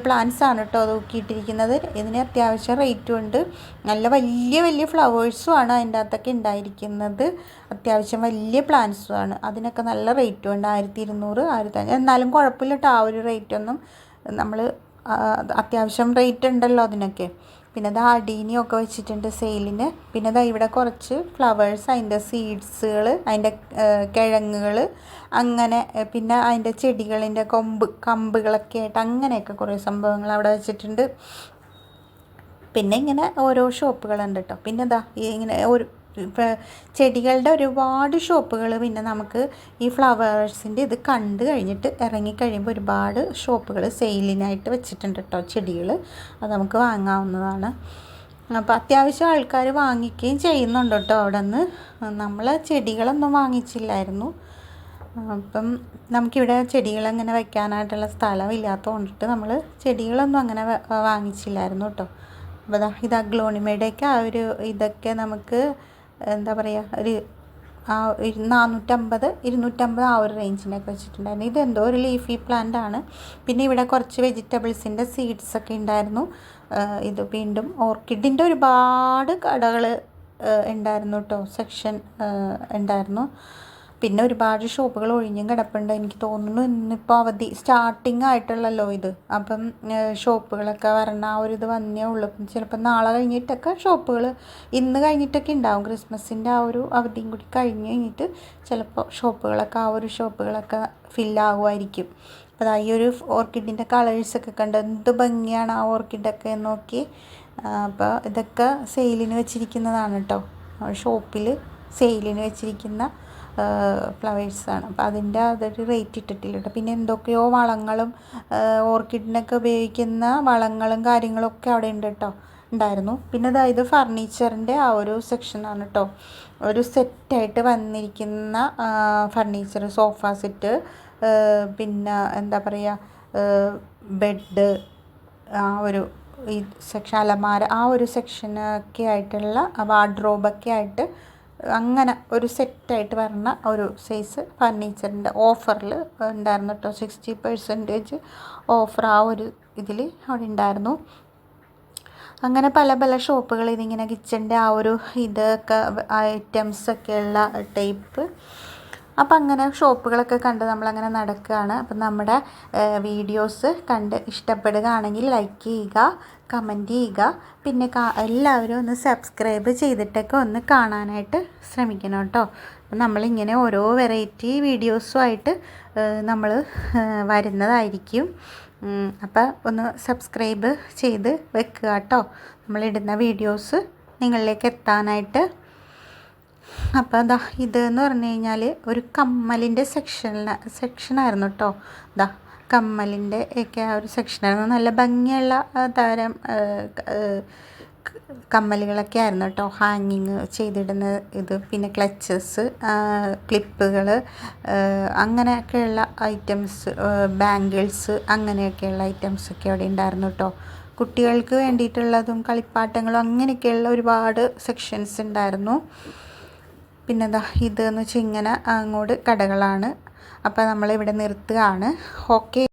പ്ലാന്റ്സ് ആണ് കേട്ടോ തൂക്കിയിട്ടിരിക്കുന്നത്. ഇതിന് അത്യാവശ്യം റേറ്റും ഉണ്ട്. നല്ല വലിയ ഫ്ലവേഴ്സും ആണ് അതിൻ്റെ അകത്തൊക്കെ ഉണ്ടായിരിക്കുന്നത്. അത്യാവശ്യം വലിയ പ്ലാന്റ്സും ആണ്. അതിനൊക്കെ നല്ല റേറ്റും ഉണ്ട്. 1200, 1500. എന്നാലും കുഴപ്പമില്ല കേട്ടോ. ആ ഒരു റേറ്റൊന്നും നമ്മൾ അത്യാവശ്യം റേറ്റ് ഉണ്ടല്ലോ അതിനൊക്കെ. പിന്നെ അടീനിയൊക്കെ വെച്ചിട്ടുണ്ട് സെയിലിന്. പിന്നെ ഇവിടെ കുറച്ച് ഫ്ലവേഴ്സ്, അതിൻ്റെ സീഡ്സുകൾ, അതിൻ്റെ കിഴങ്ങുകൾ, അങ്ങനെ പിന്നെ അതിൻ്റെ ചെടികളിൻ്റെ കമ്പുകളൊക്കെ ആയിട്ട് അങ്ങനെയൊക്കെ കുറേ സംഭവങ്ങൾ അവിടെ വെച്ചിട്ടുണ്ട്. പിന്നെ ഇങ്ങനെ ഓരോ ഷോപ്പുകളുണ്ട് കേട്ടോ. പിന്നെ ഇങ്ങനെ ചെടികളുടെ ഒരുപാട് ഷോപ്പുകൾ പിന്നെ നമുക്ക് ഈ ഫ്ലവേഴ്സിൻ്റെ ഇത് കണ്ടു കഴിഞ്ഞിട്ട് ഇറങ്ങിക്കഴിയുമ്പോൾ ഒരുപാട് ഷോപ്പുകൾ സെയിലിനായിട്ട് വെച്ചിട്ടുണ്ട് കേട്ടോ ചെടികൾ. അത് നമുക്ക് വാങ്ങാവുന്നതാണ്. അപ്പോൾ അത്യാവശ്യം ആൾക്കാർ വാങ്ങിക്കുകയും ചെയ്യുന്നുണ്ട് കേട്ടോ അവിടെ നിന്ന്. നമ്മൾ ചെടികളൊന്നും വാങ്ങിച്ചില്ലായിരുന്നു. അപ്പം നമുക്കിവിടെ ചെടികളങ്ങനെ വയ്ക്കാനായിട്ടുള്ള സ്ഥലമില്ലാത്തത് കൊണ്ടിട്ട് നമ്മൾ ചെടികളൊന്നും അങ്ങനെ വാങ്ങിച്ചില്ലായിരുന്നു കേട്ടോ. അപ്പോൾ ഇത് അഗ്ലോണിമയുടെയൊക്കെ ആ ഒരു ഇതൊക്കെ നമുക്ക് എന്താ പറയുക, ഒരു 450-250 ആ ഒരു റേഞ്ചിനൊക്കെ വെച്ചിട്ടുണ്ടായിരുന്നു. ഇതെന്തോ ഒരു ലീഫി പ്ലാന്റ് ആണ്. പിന്നെ ഇവിടെ കുറച്ച് വെജിറ്റബിൾസിൻ്റെ സീഡ്സൊക്കെ ഉണ്ടായിരുന്നു. ഇത് വീണ്ടും ഓർക്കിഡിൻ്റെ ഒരുപാട് കടകൾ ഉണ്ടായിരുന്നു കേട്ടോ, സെക്ഷൻ ഉണ്ടായിരുന്നു. പിന്നെ ഒരുപാട് ഷോപ്പുകൾ ഒഴിഞ്ഞും കിടപ്പുണ്ട്. എനിക്ക് തോന്നുന്നു ഇന്നിപ്പോൾ അവധി സ്റ്റാർട്ടിങ് ആയിട്ടുള്ളല്ലോ ഇത്. അപ്പം ഷോപ്പുകളൊക്കെ വരണ ആ ഒരു ഇത് വന്നേ ഉള്ളൂ. ചിലപ്പോൾ നാളെ കഴിഞ്ഞിട്ടൊക്കെ ഷോപ്പുകൾ, ഇന്ന് കഴിഞ്ഞിട്ടൊക്കെ ഉണ്ടാവും. ക്രിസ്മസിൻ്റെ ആ ഒരു അവധിയും കൂടി കഴിഞ്ഞിട്ട് ചിലപ്പോൾ ഷോപ്പുകളൊക്കെ ഫില്ലാകുമായിരിക്കും. അപ്പോൾ ഈ ഒരു ഓർക്കിഡിൻ്റെ കളേഴ്സൊക്കെ കണ്ട് എന്ത് ഭംഗിയാണ് ആ ഓർക്കിഡൊക്കെ നോക്കി. അപ്പോൾ ഇതൊക്കെ സെയിലിന് വെച്ചിരിക്കുന്നതാണ് കേട്ടോ, ഷോപ്പിൽ സെയിലിന് വെച്ചിരിക്കുന്ന ഫ്ലവേഴ്സാണ്. അപ്പോൾ അതൊരു റേറ്റ് ഇട്ടിട്ടില്ല കേട്ടോ. പിന്നെ എന്തൊക്കെയോ വളങ്ങളും ഓർക്കിഡിനൊക്കെ ഉപയോഗിക്കുന്ന വളങ്ങളും കാര്യങ്ങളൊക്കെ അവിടെ ഉണ്ട് കേട്ടോ, ഉണ്ടായിരുന്നു. പിന്നെ ഇത് ഫർണിച്ചറിൻ്റെ ആ ഒരു സെക്ഷനാണ് കേട്ടോ. ഒരു സെറ്റായിട്ട് വന്നിരിക്കുന്ന ഫർണിച്ചർ, സോഫ സെറ്റ്, പിന്നെ എന്താ പറയുക, ബെഡ്, ആ ഒരു ഈ സെക്ഷൻ, അലമാര, ആ ഒരു സെക്ഷനൊക്കെ ആയിട്ടുള്ള വാർഡ്രോബൊക്കെ ആയിട്ട് അങ്ങനെ ഒരു സെറ്റായിട്ട് വരുന്ന ഒരു സൈസ് ഫർണിച്ചറിൻ്റെ ഓഫറിൽ ഉണ്ടായിരുന്നു കേട്ടോ. 60% ഓഫർ ആ ഒരു ഇതിൽ അവിടെ ഉണ്ടായിരുന്നു. അങ്ങനെ പല പല ഷോപ്പുകൾ ഇതിങ്ങനെ കിച്ചൻ്റെ ആ ഒരു ഇതൊക്കെ ഐറ്റംസൊക്കെയുള്ള ടൈപ്പ്. അപ്പം അങ്ങനെ ഷോപ്പുകളൊക്കെ കണ്ട് നമ്മളങ്ങനെ നടക്കുകയാണ്. അപ്പം നമ്മുടെ വീഡിയോസ് കണ്ട് ഇഷ്ടപ്പെടുകയാണെങ്കിൽ ലൈക്ക് ചെയ്യുക, കമൻറ്റ് ചെയ്യുക. പിന്നെ എല്ലാവരും ഒന്ന് സബ്സ്ക്രൈബ് ചെയ്തിട്ടൊക്കെ ഒന്ന് കാണാനായിട്ട് ശ്രമിക്കണം കേട്ടോ. അപ്പം നമ്മളിങ്ങനെ ഓരോ വെറൈറ്റി വീഡിയോസുമായിട്ട് നമ്മൾ വരുന്നതായിരിക്കും. അപ്പോൾ ഒന്ന് സബ്സ്ക്രൈബ് ചെയ്ത് വെക്കുക കേട്ടോ, നമ്മളിടുന്ന വീഡിയോസ് നിങ്ങളിലേക്ക് എത്താനായിട്ട്. അപ്പോൾ ഇതെന്ന് പറഞ്ഞു കഴിഞ്ഞാൽ ഒരു കമ്മലിൻ്റെ സെക്ഷനായിരുന്നു കേട്ടോ. കമ്മലിൻ്റെ ഒക്കെ ആ ഒരു സെക്ഷനായിരുന്നു. നല്ല ഭംഗിയുള്ള തരം കമ്മലുകളൊക്കെ ആയിരുന്നു കേട്ടോ, ഹാങ്ങിങ് ചെയ്തിടുന്ന ഇത്. പിന്നെ ക്ലച്ചസ്, ക്ലിപ്പുകൾ, അങ്ങനെയൊക്കെയുള്ള ഐറ്റംസ്, ബാംഗിൾസ്, അങ്ങനെയൊക്കെയുള്ള ഐറ്റംസൊക്കെ അവിടെ ഉണ്ടായിരുന്നു കേട്ടോ. കുട്ടികൾക്ക് വേണ്ടിയിട്ടുള്ളതും കളിപ്പാട്ടങ്ങളും അങ്ങനെയൊക്കെയുള്ള ഒരുപാട് സെക്ഷൻസ് ഉണ്ടായിരുന്നു. പിന്നെ ഇതെന്ന് വെച്ചാൽ ഇങ്ങനെ അങ്ങോട്ട് കടകളാണ്. അപ്പോൾ നമ്മളിവിടെ നിർത്തുകയാണ്. ഓക്കെ.